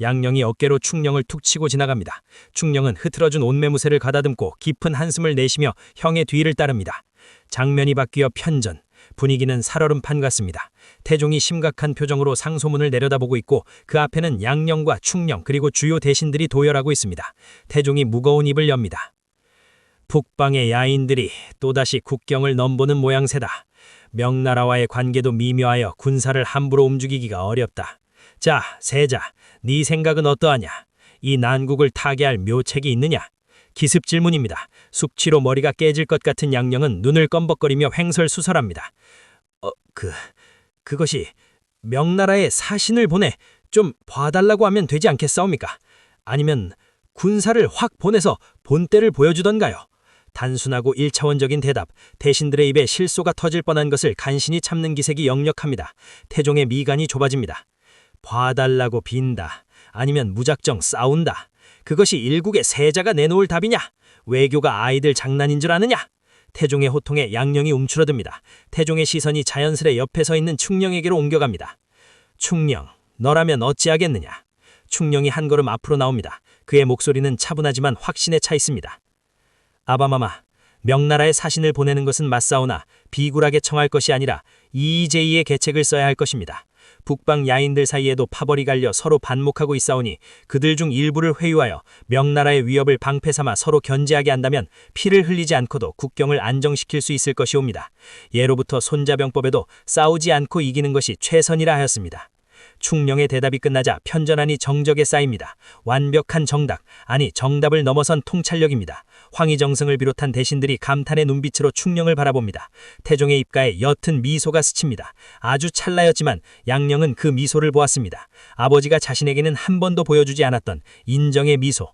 양령이 어깨로 충령을 툭 치고 지나갑니다. 충령은 흐트러진 옷매무새를 가다듬고 깊은 한숨을 내쉬며 형의 뒤를 따릅니다. 장면이 바뀌어 편전. 분위기는 살얼음판 같습니다. 태종이 심각한 표정으로 상소문을 내려다보고 있고 그 앞에는 양령과 충령 그리고 주요 대신들이 도열하고 있습니다. 태종이 무거운 입을 엽니다. 북방의 야인들이 또다시 국경을 넘보는 모양새다. 명나라와의 관계도 미묘하여 군사를 함부로 움직이기가 어렵다. 자, 세자, 네 생각은 어떠하냐? 이 난국을 타개할 묘책이 있느냐? 기습 질문입니다. 숙취로 머리가 깨질 것 같은 양령은 눈을 껌벅거리며 횡설수설합니다. 그것이 명나라에 사신을 보내 좀 봐달라고 하면 되지 않겠사옵니까? 아니면 군사를 확 보내서 본때를 보여주던가요? 단순하고 일차원적인 대답, 대신들의 입에 실소가 터질 뻔한 것을 간신히 참는 기색이 역력합니다. 태종의 미간이 좁아집니다. 봐달라고 빈다. 아니면 무작정 싸운다. 그것이 일국의 세자가 내놓을 답이냐? 외교가 아이들 장난인 줄 아느냐? 태종의 호통에 양령이 움츠러듭니다. 태종의 시선이 자연스레 옆에 서 있는 충령에게로 옮겨갑니다. 충령, 너라면 어찌하겠느냐? 충령이 한 걸음 앞으로 나옵니다. 그의 목소리는 차분하지만 확신에 차 있습니다. 아바마마, 명나라에 사신을 보내는 것은 맞사오나 비굴하게 청할 것이 아니라 이의제의의 계책을 써야 할 것입니다. 북방 야인들 사이에도 파벌이 갈려 서로 반목하고 있사오니 그들 중 일부를 회유하여 명나라의 위협을 방패삼아 서로 견제하게 한다면 피를 흘리지 않고도 국경을 안정시킬 수 있을 것이옵니다. 예로부터 손자병법에도 싸우지 않고 이기는 것이 최선이라 하였습니다. 충령의 대답이 끝나자 편전안이 정적에 쌓입니다. 완벽한 정답, 아니 정답을 넘어선 통찰력입니다. 황희정승을 비롯한 대신들이 감탄의 눈빛으로 충령을 바라봅니다. 태종의 입가에 옅은 미소가 스칩니다. 아주 찰나였지만 양령은 그 미소를 보았습니다. 아버지가 자신에게는 한 번도 보여주지 않았던 인정의 미소.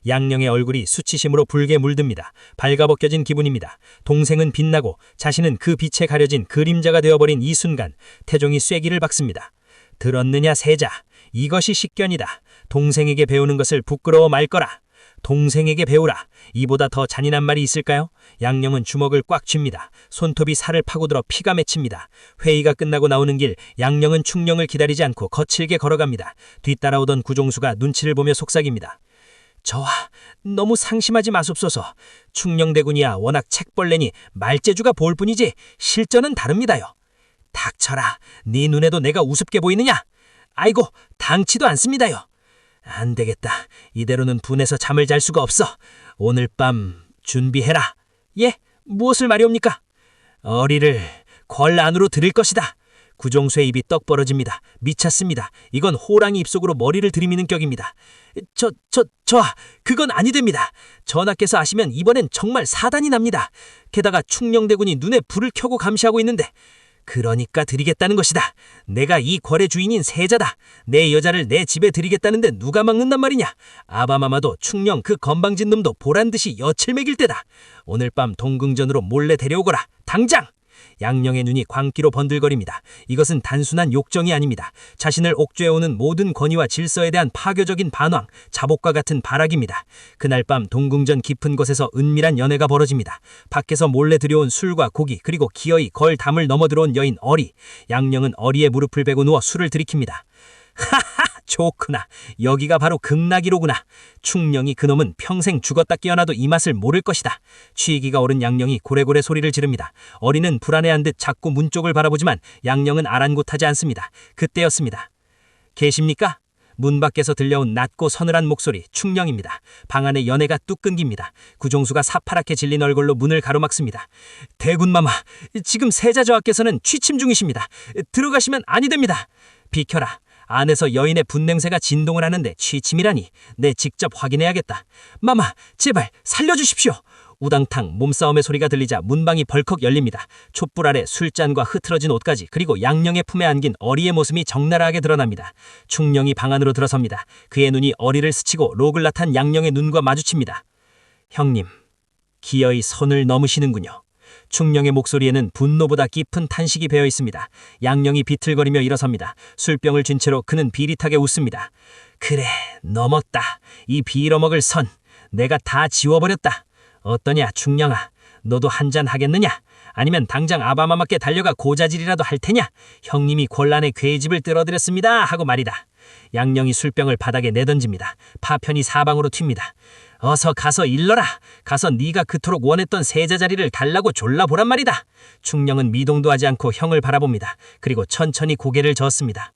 양령의 얼굴이 수치심으로 붉게 물듭니다. 발가벗겨진 기분입니다. 동생은 빛나고 자신은 그 빛에 가려진 그림자가 되어버린 이 순간 태종이 쐐기를 박습니다. 들었느냐 세자, 이것이 식견이다. 동생에게 배우는 것을 부끄러워 말거라. 동생에게 배우라. 이보다 더 잔인한 말이 있을까요? 양령은 주먹을 꽉 쥡니다. 손톱이 살을 파고들어 피가 맺힙니다. 회의가 끝나고 나오는 길, 양령은 충령을 기다리지 않고 거칠게 걸어갑니다. 뒤따라오던 구종수가 눈치를 보며 속삭입니다. 저하, 너무 상심하지 마옵소서. 충령대군이야 워낙 책벌레니 말재주가 볼 뿐이지 실전은 다릅니다요. 닥쳐라. 네 눈에도 내가 우습게 보이느냐? 아이고, 당치도 않습니다요. 안 되겠다. 이대로는 분해서 잠을 잘 수가 없어. 오늘 밤 준비해라. 예? 무엇을 말이옵니까? 어리를 궐 안으로 들일 것이다. 구종수의 입이 떡 벌어집니다. 미쳤습니다. 이건 호랑이 입속으로 머리를 들이미는 격입니다. 그건 아니 됩니다. 전하께서 아시면 이번엔 정말 사단이 납니다. 게다가 충령대군이 눈에 불을 켜고 감시하고 있는데 그러니까 드리겠다는 것이다. 내가 이 궐의 주인인 세자다. 내 여자를 내 집에 드리겠다는데 누가 막는단 말이냐. 아바마마도 충령 그 건방진 놈도 보란듯이 엿을 매길 때다. 오늘 밤 동궁전으로 몰래 데려오거라. 당장! 양령의 눈이 광기로 번들거립니다. 이것은 단순한 욕정이 아닙니다. 자신을 옥죄어오는 모든 권위와 질서에 대한 파괴적인 반항, 자복과 같은 발악입니다. 그날 밤 동궁전 깊은 곳에서 은밀한 연애가 벌어집니다. 밖에서 몰래 들여온 술과 고기 그리고 기어이 걸 담을 넘어 들어온 여인 어리. 양령은 어리의 무릎을 베고 누워 술을 들이킵니다. 하하! 좋구나. 여기가 바로 극락이로구나. 충령이 그놈은 평생 죽었다 깨어나도 이 맛을 모를 것이다. 취기가 오른 양령이 고래고래 소리를 지릅니다. 어리는 불안해한 듯 자꾸 문 쪽을 바라보지만 양령은 아랑곳하지 않습니다. 그때였습니다. 계십니까? 문 밖에서 들려온 낮고 서늘한 목소리, 충령입니다. 방 안에 연애가 뚝 끊깁니다. 구종수가 사파랗게 질린 얼굴로 문을 가로막습니다. 대군마마, 지금 세자 저하께서는 취침 중이십니다. 들어가시면 아니 됩니다. 비켜라. 안에서 여인의 분냄새가 진동을 하는데 취침이라니. 내 직접 확인해야겠다. 마마, 제발 살려주십시오. 우당탕 몸싸움의 소리가 들리자 문방이 벌컥 열립니다. 촛불 아래 술잔과 흐트러진 옷까지 그리고 양령의 품에 안긴 어리의 모습이 적나라하게 드러납니다. 충령이 방 안으로 들어섭니다. 그의 눈이 어리를 스치고 로글라탄 양령의 눈과 마주칩니다. 형님, 기어이 선을 넘으시는군요. 충령의 목소리에는 분노보다 깊은 탄식이 배어 있습니다. 양령이 비틀거리며 일어섭니다. 술병을 쥔 채로 그는 비릿하게 웃습니다. 그래, 넘었다. 이 빌어먹을 선, 내가 다 지워버렸다. 어떠냐, 충령아. 너도 한잔 하겠느냐? 아니면 당장 아바마마께 달려가 고자질이라도 할 테냐? 형님이 곤란의 괴집을 끌어들였습니다. 하고 말이다. 양령이 술병을 바닥에 내던집니다. 파편이 사방으로 튑니다. 어서 가서 일러라. 가서 네가 그토록 원했던 세자 자리를 달라고 졸라보란 말이다. 충령은 미동도 하지 않고 형을 바라봅니다. 그리고 천천히 고개를 저었습니다.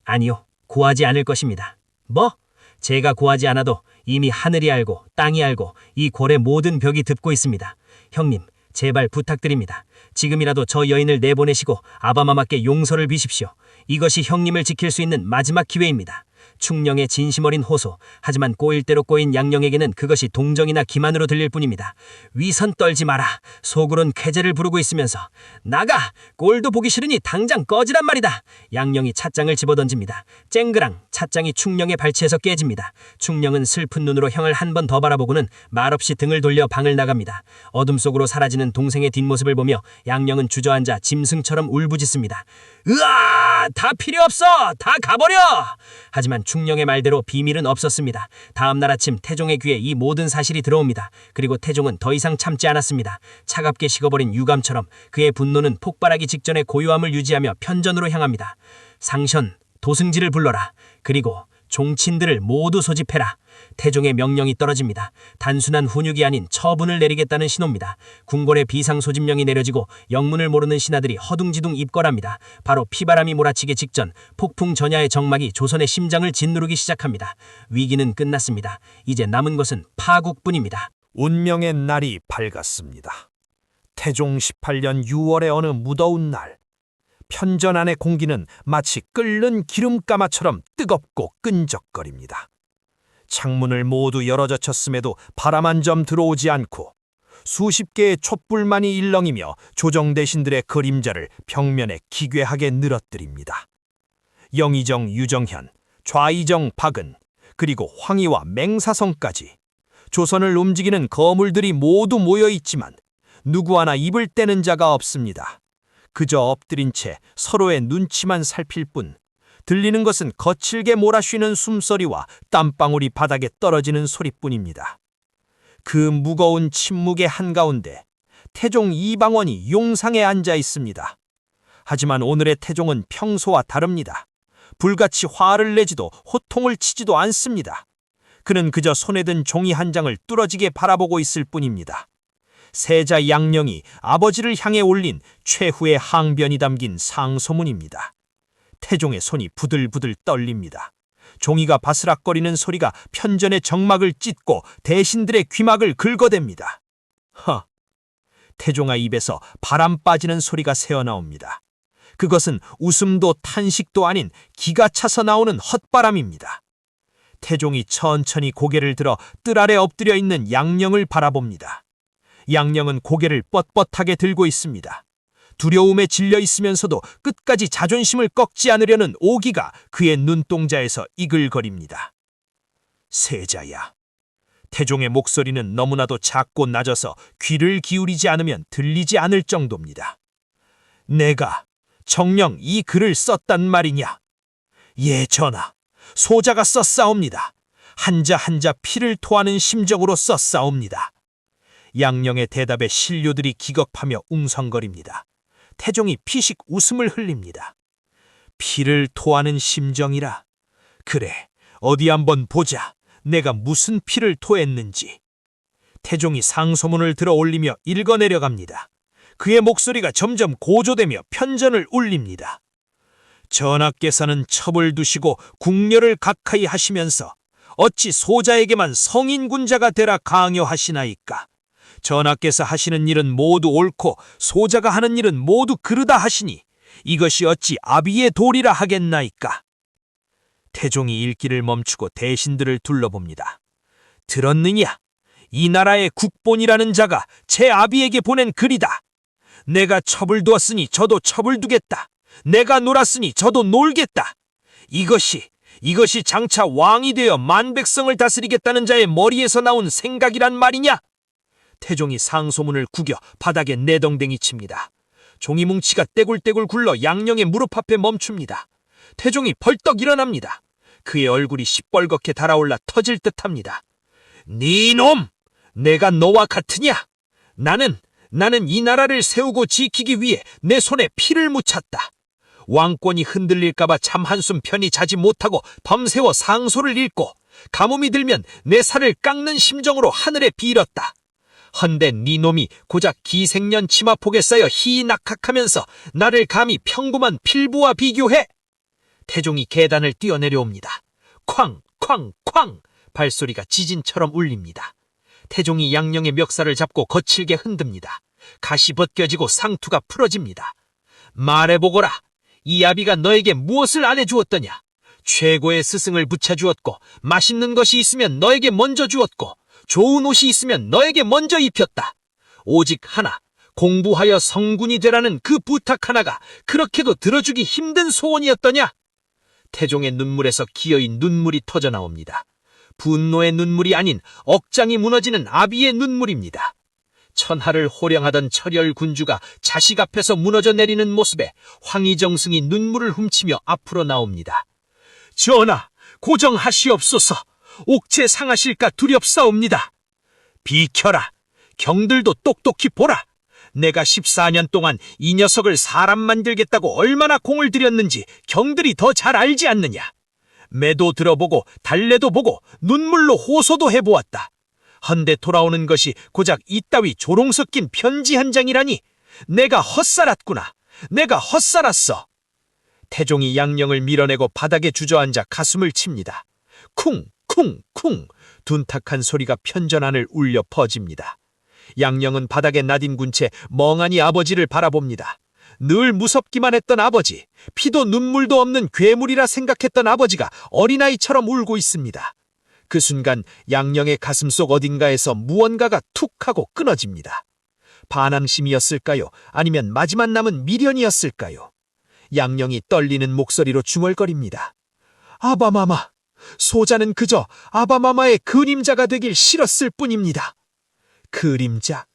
아니요, 고하지 않을 것입니다. 뭐? 제가 고하지 않아도 이미 하늘이 알고 땅이 알고 이 궐의 모든 벽이 듣고 있습니다. 형님, 제발 부탁드립니다. 지금이라도 저 여인을 내보내시고 아바마마께 용서를 비십시오. 이것이 형님을 지킬 수 있는 마지막 기회입니다. 충령의 진심 어린 호소, 하지만 꼬일 대로 꼬인 양령에게는 그것이 동정이나 기만으로 들릴 뿐입니다. 위선 떨지 마라. 속으론 쾌재를 부르고 있으면서 나가! 꼴도 보기 싫으니 당장 꺼지란 말이다. 양령이 찻장을 집어던집니다. 쨍그랑 찻장이 충령의 발치에서 깨집니다. 충령은 슬픈 눈으로 형을 한 번 더 바라보고는 말없이 등을 돌려 방을 나갑니다. 어둠 속으로 사라지는 동생의 뒷모습을 보며 양령은 주저앉아 짐승처럼 울부짖습니다. 으아! 다 필요 없어! 다 가버려! 하지만 충령의 말대로 비밀은 없었습니다. 다음 날 아침 태종의 귀에 이 모든 사실이 들어옵니다. 그리고 태종은 더 이상 참지 않았습니다. 차갑게 식어버린 유감처럼 그의 분노는 폭발하기 직전의 고요함을 유지하며 편전으로 향합니다. 상션, 도승지를 불러라. 그리고 종친들을 모두 소집해라. 태종의 명령이 떨어집니다. 단순한 훈육이 아닌 처분을 내리겠다는 신호입니다. 궁궐의 비상소집령이 내려지고 영문을 모르는 신하들이 허둥지둥 입궐합니다. 바로 피바람이 몰아치기 직전 폭풍 전야의 정막이 조선의 심장을 짓누르기 시작합니다. 위기는 끝났습니다. 이제 남은 것은 파국뿐입니다. 운명의 날이 밝았습니다. 태종 18년 6월의 어느 무더운 날, 편전 안의 공기는 마치 끓는 기름가마처럼 뜨겁고 끈적거립니다. 창문을 모두 열어젖혔음에도 바람 한 점 들어오지 않고 수십 개의 촛불만이 일렁이며 조정대신들의 그림자를 벽면에 기괴하게 늘어뜨립니다. 영의정 유정현, 좌의정 박은, 그리고 황희와 맹사성까지 조선을 움직이는 거물들이 모두 모여있지만 누구 하나 입을 떼는 자가 없습니다. 그저 엎드린 채 서로의 눈치만 살필 뿐 들리는 것은 거칠게 몰아쉬는 숨소리와 땀방울이 바닥에 떨어지는 소리뿐입니다. 그 무거운 침묵의 한가운데 태종 이방원이 용상에 앉아 있습니다. 하지만 오늘의 태종은 평소와 다릅니다. 불같이 화를 내지도 호통을 치지도 않습니다. 그는 그저 손에 든 종이 한 장을 뚫어지게 바라보고 있을 뿐입니다. 세자 양령이 아버지를 향해 올린 최후의 항변이 담긴 상소문입니다. 태종의 손이 부들부들 떨립니다. 종이가 바스락거리는 소리가 편전의 정막을 찢고 대신들의 귀막을 긁어댑니다. 태종아 입에서 바람 빠지는 소리가 새어나옵니다. 그것은 웃음도 탄식도 아닌 기가 차서 나오는 헛바람입니다. 태종이 천천히 고개를 들어 뜰 아래 엎드려 있는 양령을 바라봅니다. 양령은 고개를 뻣뻣하게 들고 있습니다. 두려움에 질려 있으면서도 끝까지 자존심을 꺾지 않으려는 오기가 그의 눈동자에서 이글거립니다. 세자야. 태종의 목소리는 너무나도 작고 낮아서 귀를 기울이지 않으면 들리지 않을 정도입니다. 내가 정녕 이 글을 썼단 말이냐? 예, 전하. 소자가 썼사옵니다. 한자 한자 피를 토하는 심정으로 썼사옵니다. 양령의 대답에 신료들이 기겁하며 웅성거립니다. 태종이 피식 웃음을 흘립니다. 피를 토하는 심정이라. 그래, 어디 한번 보자. 내가 무슨 피를 토했는지. 태종이 상소문을 들어 올리며 읽어내려갑니다. 그의 목소리가 점점 고조되며 편전을 울립니다. 전하께서는 첩을 두시고 궁녀를 각하이 하시면서 어찌 소자에게만 성인군자가 되라 강요하시나이까. 전하께서 하시는 일은 모두 옳고 소자가 하는 일은 모두 그르다 하시니 이것이 어찌 아비의 도리라 하겠나이까. 태종이 읽기를 멈추고 대신들을 둘러봅니다. 들었느냐? 이 나라의 국본이라는 자가 제 아비에게 보낸 글이다. 내가 첩을 두었으니 저도 첩을 두겠다. 내가 놀았으니 저도 놀겠다. 이것이 장차 왕이 되어 만백성을 다스리겠다는 자의 머리에서 나온 생각이란 말이냐? 태종이 상소문을 구겨 바닥에 내덩댕이 칩니다. 종이뭉치가 떼굴떼굴 굴러 양령의 무릎 앞에 멈춥니다. 태종이 벌떡 일어납니다. 그의 얼굴이 시뻘겋게 달아올라 터질 듯합니다. 네 놈! 내가 너와 같으냐? 나는 이 나라를 세우고 지키기 위해 내 손에 피를 묻혔다. 왕권이 흔들릴까봐 잠 한숨 편히 자지 못하고 밤새워 상소를 읽고 가뭄이 들면 내 살을 깎는 심정으로 하늘에 빌었다. 헌데 네 놈이 고작 기생년 치마폭에 쌓여 희낙학하면서 나를 감히 평범한 필부와 비교해? 태종이 계단을 뛰어내려옵니다. 쾅! 쾅! 쾅! 발소리가 지진처럼 울립니다. 태종이 양령의 멱살을 잡고 거칠게 흔듭니다. 가시 벗겨지고 상투가 풀어집니다. 말해보거라. 이 아비가 너에게 무엇을 안 해주었더냐? 최고의 스승을 붙여주었고 맛있는 것이 있으면 너에게 먼저 주었고 좋은 옷이 있으면 너에게 먼저 입혔다. 오직 하나, 공부하여 성군이 되라는 그 부탁 하나가 그렇게도 들어주기 힘든 소원이었더냐? 태종의 눈물에서 기어이 눈물이 터져나옵니다. 분노의 눈물이 아닌 억장이 무너지는 아비의 눈물입니다. 천하를 호령하던 철열 군주가 자식 앞에서 무너져 내리는 모습에 황희정승이 눈물을 훔치며 앞으로 나옵니다. 전하, 고정하시옵소서. 옥체 상하실까 두렵사옵니다. 비켜라. 경들도 똑똑히 보라. 내가 14년 동안 이 녀석을 사람 만들겠다고 얼마나 공을 들였는지 경들이 더 잘 알지 않느냐. 매도 들어보고 달래도 보고 눈물로 호소도 해보았다. 헌데 돌아오는 것이 고작 이따위 조롱 섞인 편지 한 장이라니 내가 헛살았구나. 내가 헛살았어. 태종이 양령을 밀어내고 바닥에 주저앉아 가슴을 칩니다. 쿵! 쿵! 쿵! 둔탁한 소리가 편전안을 울려 퍼집니다. 양령은 바닥에 나뒹군 채 멍하니 아버지를 바라봅니다. 늘 무섭기만 했던 아버지, 피도 눈물도 없는 괴물이라 생각했던 아버지가 어린아이처럼 울고 있습니다. 그 순간 양령의 가슴속 어딘가에서 무언가가 툭 하고 끊어집니다. 반항심이었을까요? 아니면 마지막 남은 미련이었을까요? 양령이 떨리는 목소리로 중얼거립니다. 아바마마, 소자는 그저 아바마마의 그림자가 되길 싫었을 뿐입니다. 그림자?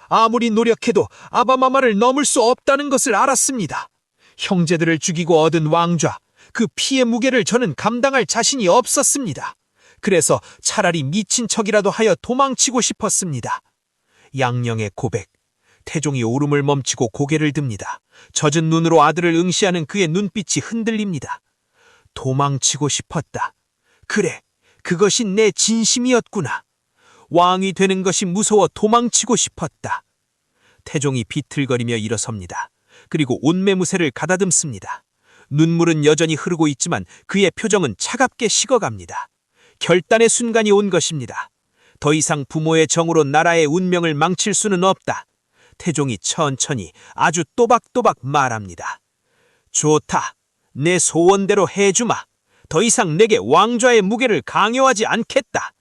아무리 노력해도 아바마마를 넘을 수 없다는 것을 알았습니다. 형제들을 죽이고 얻은 왕좌, 그 피의 무게를 저는 감당할 자신이 없었습니다. 그래서 차라리 미친 척이라도 하여 도망치고 싶었습니다. 양령의 고백. 태종이 오름을 멈추고 고개를 듭니다. 젖은 눈으로 아들을 응시하는 그의 눈빛이 흔들립니다. 도망치고 싶었다. 그래, 그것이 내 진심이었구나. 왕이 되는 것이 무서워 도망치고 싶었다. 태종이 비틀거리며 일어섭니다. 그리고 옷매무새를 가다듬습니다. 눈물은 여전히 흐르고 있지만 그의 표정은 차갑게 식어갑니다. 결단의 순간이 온 것입니다. 더 이상 부모의 정으로 나라의 운명을 망칠 수는 없다. 태종이 천천히 아주 또박또박 말합니다. 좋다. 내 소원대로 해주마. 더 이상 내게 왕좌의 무게를 강요하지 않겠다.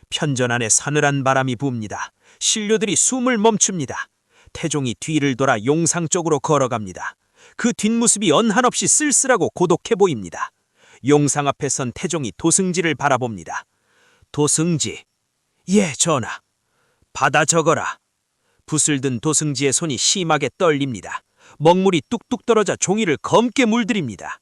편전 안에 서늘한 바람이 붑니다. 신료들이 숨을 멈춥니다. 태종이 뒤를 돌아 용상 쪽으로 걸어갑니다. 그 뒷모습이 언한없이 쓸쓸하고 고독해 보입니다. 용상 앞에 선 태종이 도승지를 바라봅니다. 도승지. 예, 전하. 받아 적어라. 붓을 든 도승지의 손이 심하게 떨립니다. 먹물이 뚝뚝 떨어져 종이를 검게 물들입니다.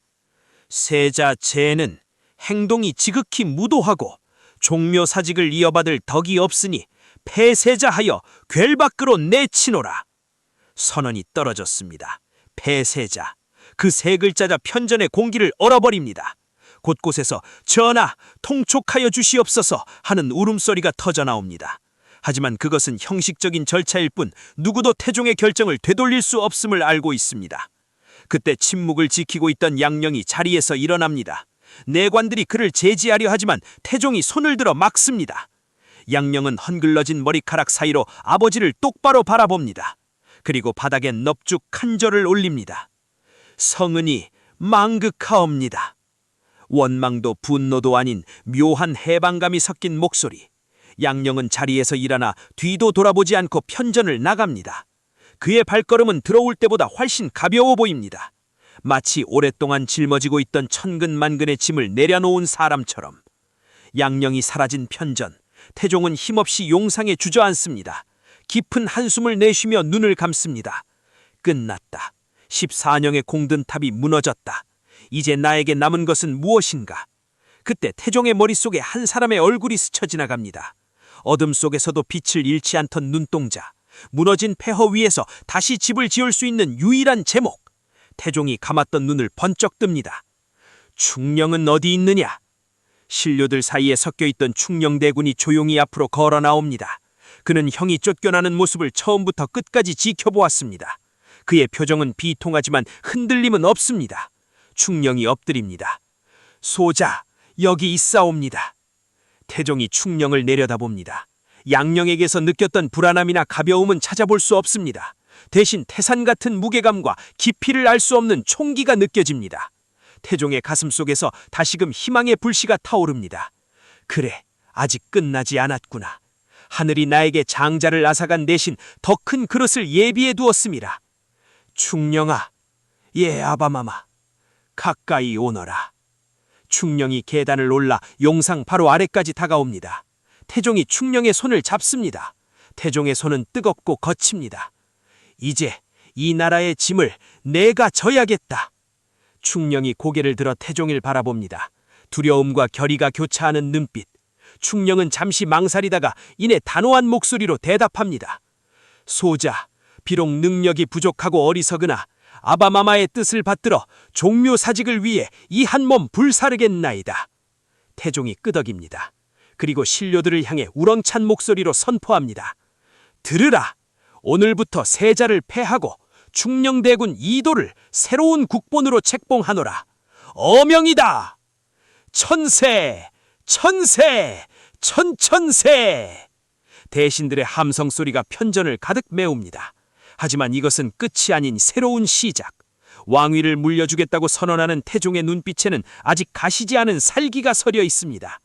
세자 제는 행동이 지극히 무도하고 종묘사직을 이어받을 덕이 없으니 폐세자하여 궤 밖으로 내치노라. 선언이 떨어졌습니다. 폐세자. 그 세 글자자 편전의 공기를 얼어버립니다. 곳곳에서 전하, 통촉하여 주시옵소서 하는 울음소리가 터져나옵니다. 하지만 그것은 형식적인 절차일 뿐 누구도 태종의 결정을 되돌릴 수 없음을 알고 있습니다. 그때 침묵을 지키고 있던 양령이 자리에서 일어납니다. 내관들이 그를 제지하려 하지만 태종이 손을 들어 막습니다. 양령은 헝글러진 머리카락 사이로 아버지를 똑바로 바라봅니다. 그리고 바닥에 넙죽한 절을 올립니다. 성은이 망극하옵니다. 원망도 분노도 아닌 묘한 해방감이 섞인 목소리. 양령은 자리에서 일어나 뒤도 돌아보지 않고 편전을 나갑니다. 그의 발걸음은 들어올 때보다 훨씬 가벼워 보입니다. 마치 오랫동안 짊어지고 있던 천근만근의 짐을 내려놓은 사람처럼. 양령이 사라진 편전, 태종은 힘없이 용상에 주저앉습니다. 깊은 한숨을 내쉬며 눈을 감습니다. 끝났다. 14년의 공든 탑이 무너졌다. 이제 나에게 남은 것은 무엇인가? 그때 태종의 머릿속에 한 사람의 얼굴이 스쳐 지나갑니다. 어둠 속에서도 빛을 잃지 않던 눈동자, 무너진 폐허 위에서 다시 집을 지을 수 있는 유일한 제목. 태종이 감았던 눈을 번쩍 뜹니다. 충령은 어디 있느냐? 신료들 사이에 섞여있던 충령대군이 조용히 앞으로 걸어 나옵니다. 그는 형이 쫓겨나는 모습을 처음부터 끝까지 지켜보았습니다. 그의 표정은 비통하지만 흔들림은 없습니다. 충령이 엎드립니다. 소자, 여기 있사옵니다. 태종이 충령을 내려다봅니다. 양령에게서 느꼈던 불안함이나 가벼움은 찾아볼 수 없습니다. 대신 태산 같은 무게감과 깊이를 알 수 없는 총기가 느껴집니다. 태종의 가슴 속에서 다시금 희망의 불씨가 타오릅니다. 그래, 아직 끝나지 않았구나. 하늘이 나에게 장자를 앗아간 대신 더 큰 그릇을 예비해 두었음이라. 충령아, 예 아바마마, 가까이 오너라. 충령이 계단을 올라 용상 바로 아래까지 다가옵니다. 태종이 충령의 손을 잡습니다. 태종의 손은 뜨겁고 거칩니다. 이제 이 나라의 짐을 내가 져야겠다. 충령이 고개를 들어 태종을 바라봅니다. 두려움과 결의가 교차하는 눈빛. 충령은 잠시 망설이다가 이내 단호한 목소리로 대답합니다. 소자, 비록 능력이 부족하고 어리석으나 아바마마의 뜻을 받들어 종묘사직을 위해 이 한 몸 불사르겠나이다. 태종이 끄덕입니다. 그리고 신료들을 향해 우렁찬 목소리로 선포합니다. 들으라! 오늘부터 세자를 폐하고 충령대군 이도를 새로운 국본으로 책봉하노라. 어명이다! 천세! 천세! 천천세! 대신들의 함성 소리가 편전을 가득 메웁니다. 하지만 이것은 끝이 아닌 새로운 시작. 왕위를 물려주겠다고 선언하는 태종의 눈빛에는 아직 가시지 않은 살기가 서려 있습니다.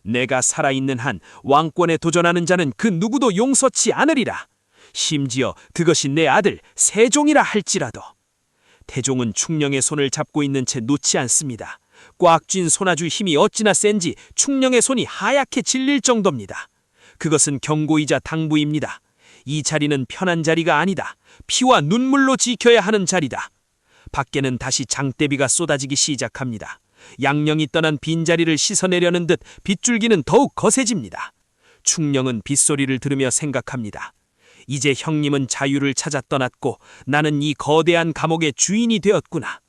내가 살아있는 한 왕권에 도전하는 자는 그 누구도 용서치 않으리라. 심지어 그것이 내 아들 세종이라 할지라도. 태종은 충령의 손을 잡고 있는 채 놓지 않습니다. 꽉 쥔 손아주 힘이 어찌나 센지 충령의 손이 하얗게 질릴 정도입니다. 그것은 경고이자 당부입니다. 이 자리는 편한 자리가 아니다. 피와 눈물로 지켜야 하는 자리다. 밖에는 다시 장대비가 쏟아지기 시작합니다. 양령이 떠난 빈자리를 씻어내려는 듯 빗줄기는 더욱 거세집니다. 충령은 빗소리를 들으며 생각합니다. 이제 형님은 자유를 찾아 떠났고 나는 이 거대한 감옥의 주인이 되었구나.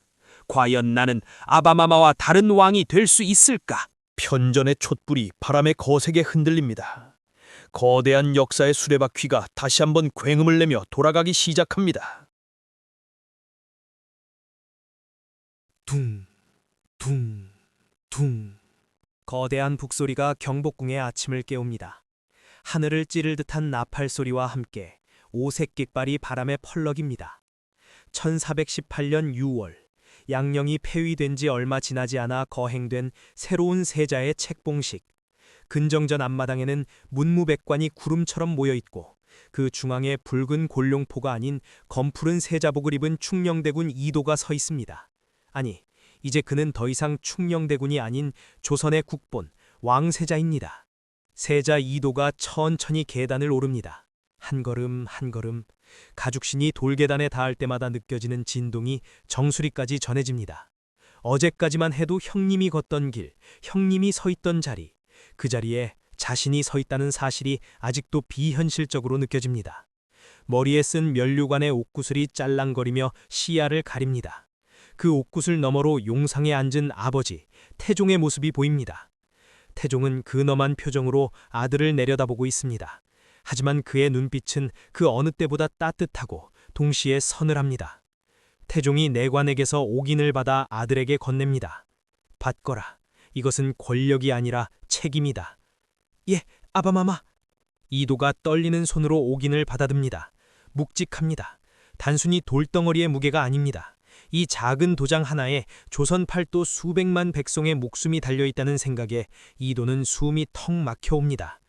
과연 나는 아바마마와 다른 왕이 될 수 있을까? 편전의 촛불이 바람에 거세게 흔들립니다. 거대한 역사의 수레바퀴가 다시 한번 굉음을 내며 돌아가기 시작합니다. 둥, 둥, 둥. 거대한 북소리가 경복궁의 아침을 깨웁니다. 하늘을 찌를 듯한 나팔 소리와 함께 오색 깃발이 바람에 펄럭입니다. 1418년 6월, 양령이 폐위된 지 얼마 지나지 않아 거행된 새로운 세자의 책봉식. 근정전 앞마당에는 문무백관이 구름처럼 모여있고 그 중앙에 붉은 골룡포가 아닌 검푸른 세자복을 입은 충령대군 이도가 서 있습니다. 아니, 이제 그는 더 이상 충령대군이 아닌 조선의 국본 왕세자입니다. 세자 이도가 천천히 계단을 오릅니다. 한 걸음 한 걸음 가죽신이 돌계단에 닿을 때마다 느껴지는 진동이 정수리까지 전해집니다. 어제까지만 해도 형님이 걷던 길, 형님이 서 있던 자리, 그 자리에 자신이 서 있다는 사실이 아직도 비현실적으로 느껴집니다. 머리에 쓴 면류관의 옥구슬이 짤랑거리며 시야를 가립니다. 그 옥구슬 너머로 용상에 앉은 아버지, 태종의 모습이 보입니다. 태종은 근엄한 표정으로 아들을 내려다보고 있습니다. 하지만 그의 눈빛은 그 어느 때보다 따뜻하고 동시에 서늘합니다. 태종이 내관에게서 옥인을 받아 아들에게 건넵니다. 받거라. 이것은 권력이 아니라 책임이다. 예, 아바마마. 이도가 떨리는 손으로 옥인을 받아듭니다. 묵직합니다. 단순히 돌덩어리의 무게가 아닙니다. 이 작은 도장 하나에 조선 팔도 수백만 백성의 목숨이 달려있다는 생각에 이도는 숨이 턱 막혀옵니다.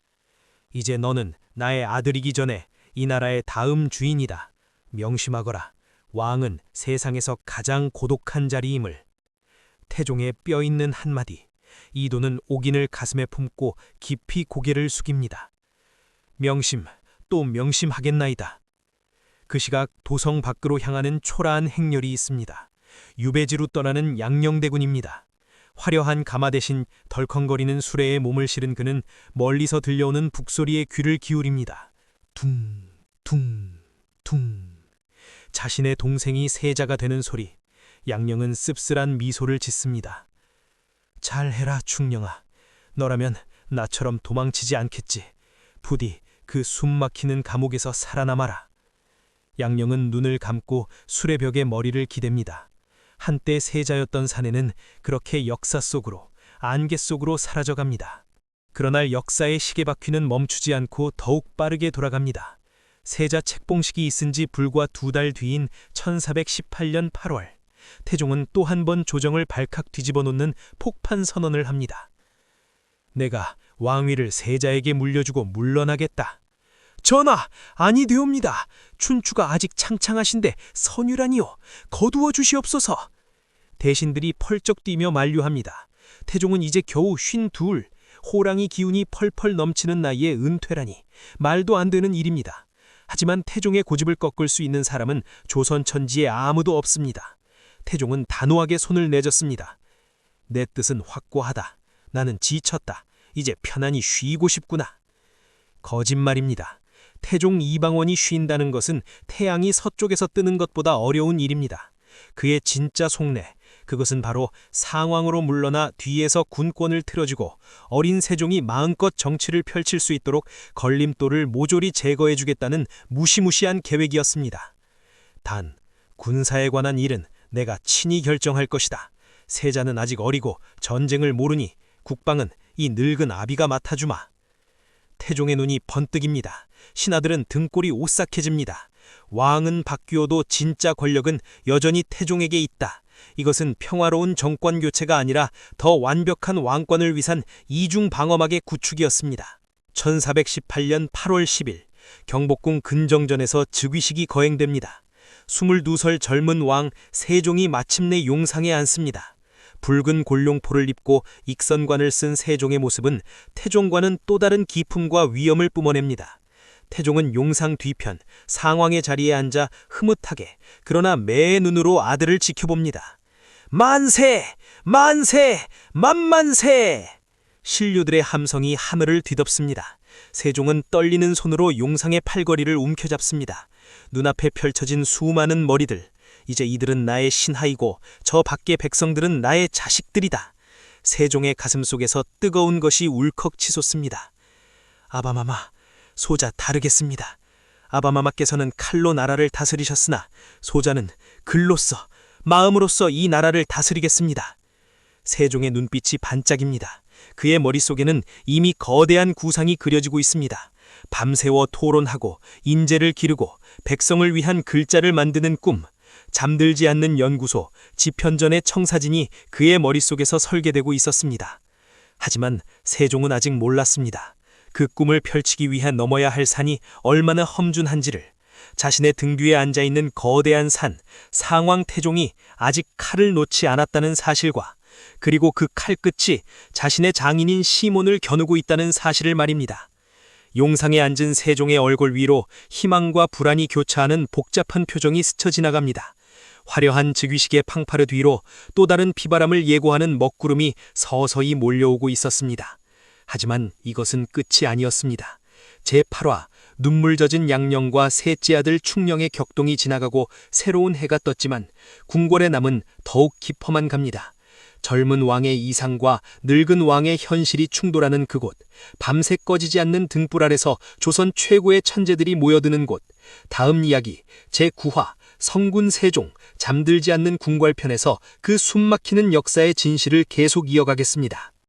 이제 너는 나의 아들이기 전에 이 나라의 다음 주인이다. 명심하거라. 왕은 세상에서 가장 고독한 자리임을. 태종의 뼈 있는 한마디. 이도는 옥인을 가슴에 품고 깊이 고개를 숙입니다. 명심, 또 명심하겠나이다. 그 시각 도성 밖으로 향하는 초라한 행렬이 있습니다. 유배지로 떠나는 양녕대군입니다. 화려한 가마 대신 덜컹거리는 수레에 몸을 실은 그는 멀리서 들려오는 북소리에 귀를 기울입니다. 둥, 둥, 둥. 자신의 동생이 세자가 되는 소리. 양녕은 씁쓸한 미소를 짓습니다. 잘해라 충령아. 너라면 나처럼 도망치지 않겠지. 부디 그 숨막히는 감옥에서 살아남아라. 양녕은 눈을 감고 수레벽에 머리를 기댑니다. 한때 세자였던 사내는 그렇게 역사 속으로, 안개 속으로 사라져갑니다. 그러나 역사의 시계바퀴는 멈추지 않고 더욱 빠르게 돌아갑니다. 세자 책봉식이 있은 지 불과 2달 뒤인 1418년 8월, 태종은 또 한 번 조정을 발칵 뒤집어 놓는 폭판 선언을 합니다. 내가 왕위를 세자에게 물려주고 물러나겠다. 전하, 아니되옵니다. 춘추가 아직 창창하신데 선유라니요. 거두어 주시옵소서. 대신들이 펄쩍 뛰며 만류합니다. 태종은 이제 겨우 52, 호랑이 기운이 펄펄 넘치는 나이에 은퇴라니 말도 안 되는 일입니다. 하지만 태종의 고집을 꺾을 수 있는 사람은 조선 천지에 아무도 없습니다. 태종은 단호하게 손을 내젓습니다. 내 뜻은 확고하다. 나는 지쳤다. 이제 편안히 쉬고 싶구나. 거짓말입니다. 태종 이방원이 쉰다는 것은 태양이 서쪽에서 뜨는 것보다 어려운 일입니다. 그의 진짜 속내, 그것은 바로 상왕으로 물러나 뒤에서 군권을 틀어주고 어린 세종이 마음껏 정치를 펼칠 수 있도록 걸림돌을 모조리 제거해주겠다는 무시무시한 계획이었습니다. 단, 군사에 관한 일은 내가 친히 결정할 것이다. 세자는 아직 어리고 전쟁을 모르니 국방은 이 늙은 아비가 맡아주마. 태종의 눈이 번뜩입니다. 신하들은 등골이 오싹해집니다. 왕은 바뀌어도 진짜 권력은 여전히 태종에게 있다. 이것은 평화로운 정권 교체가 아니라 더 완벽한 왕권을 위한 이중 방어막의 구축이었습니다. 1418년 8월 10일 경복궁 근정전에서 즉위식이 거행됩니다. 22살 젊은 왕 세종이 마침내 용상에 앉습니다. 붉은 골룡포를 입고 익선관을 쓴 세종의 모습은 태종과는 또 다른 기품과 위엄을 뿜어냅니다. 태종은 용상 뒤편 상왕의 자리에 앉아 흐뭇하게 그러나 매의 눈으로 아들을 지켜봅니다. 만세! 만세! 만만세! 신료들의 함성이 하늘을 뒤덮습니다. 세종은 떨리는 손으로 용상의 팔걸이를 움켜잡습니다. 눈앞에 펼쳐진 수많은 머리들. 이제 이들은 나의 신하이고 저 밖의 백성들은 나의 자식들이다. 세종의 가슴 속에서 뜨거운 것이 울컥 치솟습니다. 아바마마, 소자 다르겠습니다. 아바마마께서는 칼로 나라를 다스리셨으나 소자는 글로써, 마음으로써 이 나라를 다스리겠습니다. 세종의 눈빛이 반짝입니다. 그의 머릿속에는 이미 거대한 구상이 그려지고 있습니다. 밤새워 토론하고 인재를 기르고 백성을 위한 글자를 만드는 꿈, 잠들지 않는 연구소, 지편전의 청사진이 그의 머릿속에서 설계되고 있었습니다. 하지만 세종은 아직 몰랐습니다. 그 꿈을 펼치기 위해 넘어야 할 산이 얼마나 험준한지를. 자신의 등 뒤에 앉아있는 거대한 산, 상왕 태종이 아직 칼을 놓지 않았다는 사실과 그리고 그 칼끝이 자신의 장인인 시몬을 겨누고 있다는 사실을 말입니다. 용상에 앉은 세종의 얼굴 위로 희망과 불안이 교차하는 복잡한 표정이 스쳐 지나갑니다. 화려한 즉위식의 팡파르 뒤로 또 다른 비바람을 예고하는 먹구름이 서서히 몰려오고 있었습니다. 하지만 이것은 끝이 아니었습니다. 제8화 눈물 젖은 양녕과 셋째 아들 충령의 격동이 지나가고 새로운 해가 떴지만 궁궐의 남은 더욱 깊어만 갑니다. 젊은 왕의 이상과 늙은 왕의 현실이 충돌하는 그곳, 밤새 꺼지지 않는 등불 아래서 조선 최고의 천재들이 모여드는 곳, 다음 이야기 제9화 성군 세종 잠들지 않는 궁궐편에서 그 숨막히는 역사의 진실을 계속 이어가겠습니다.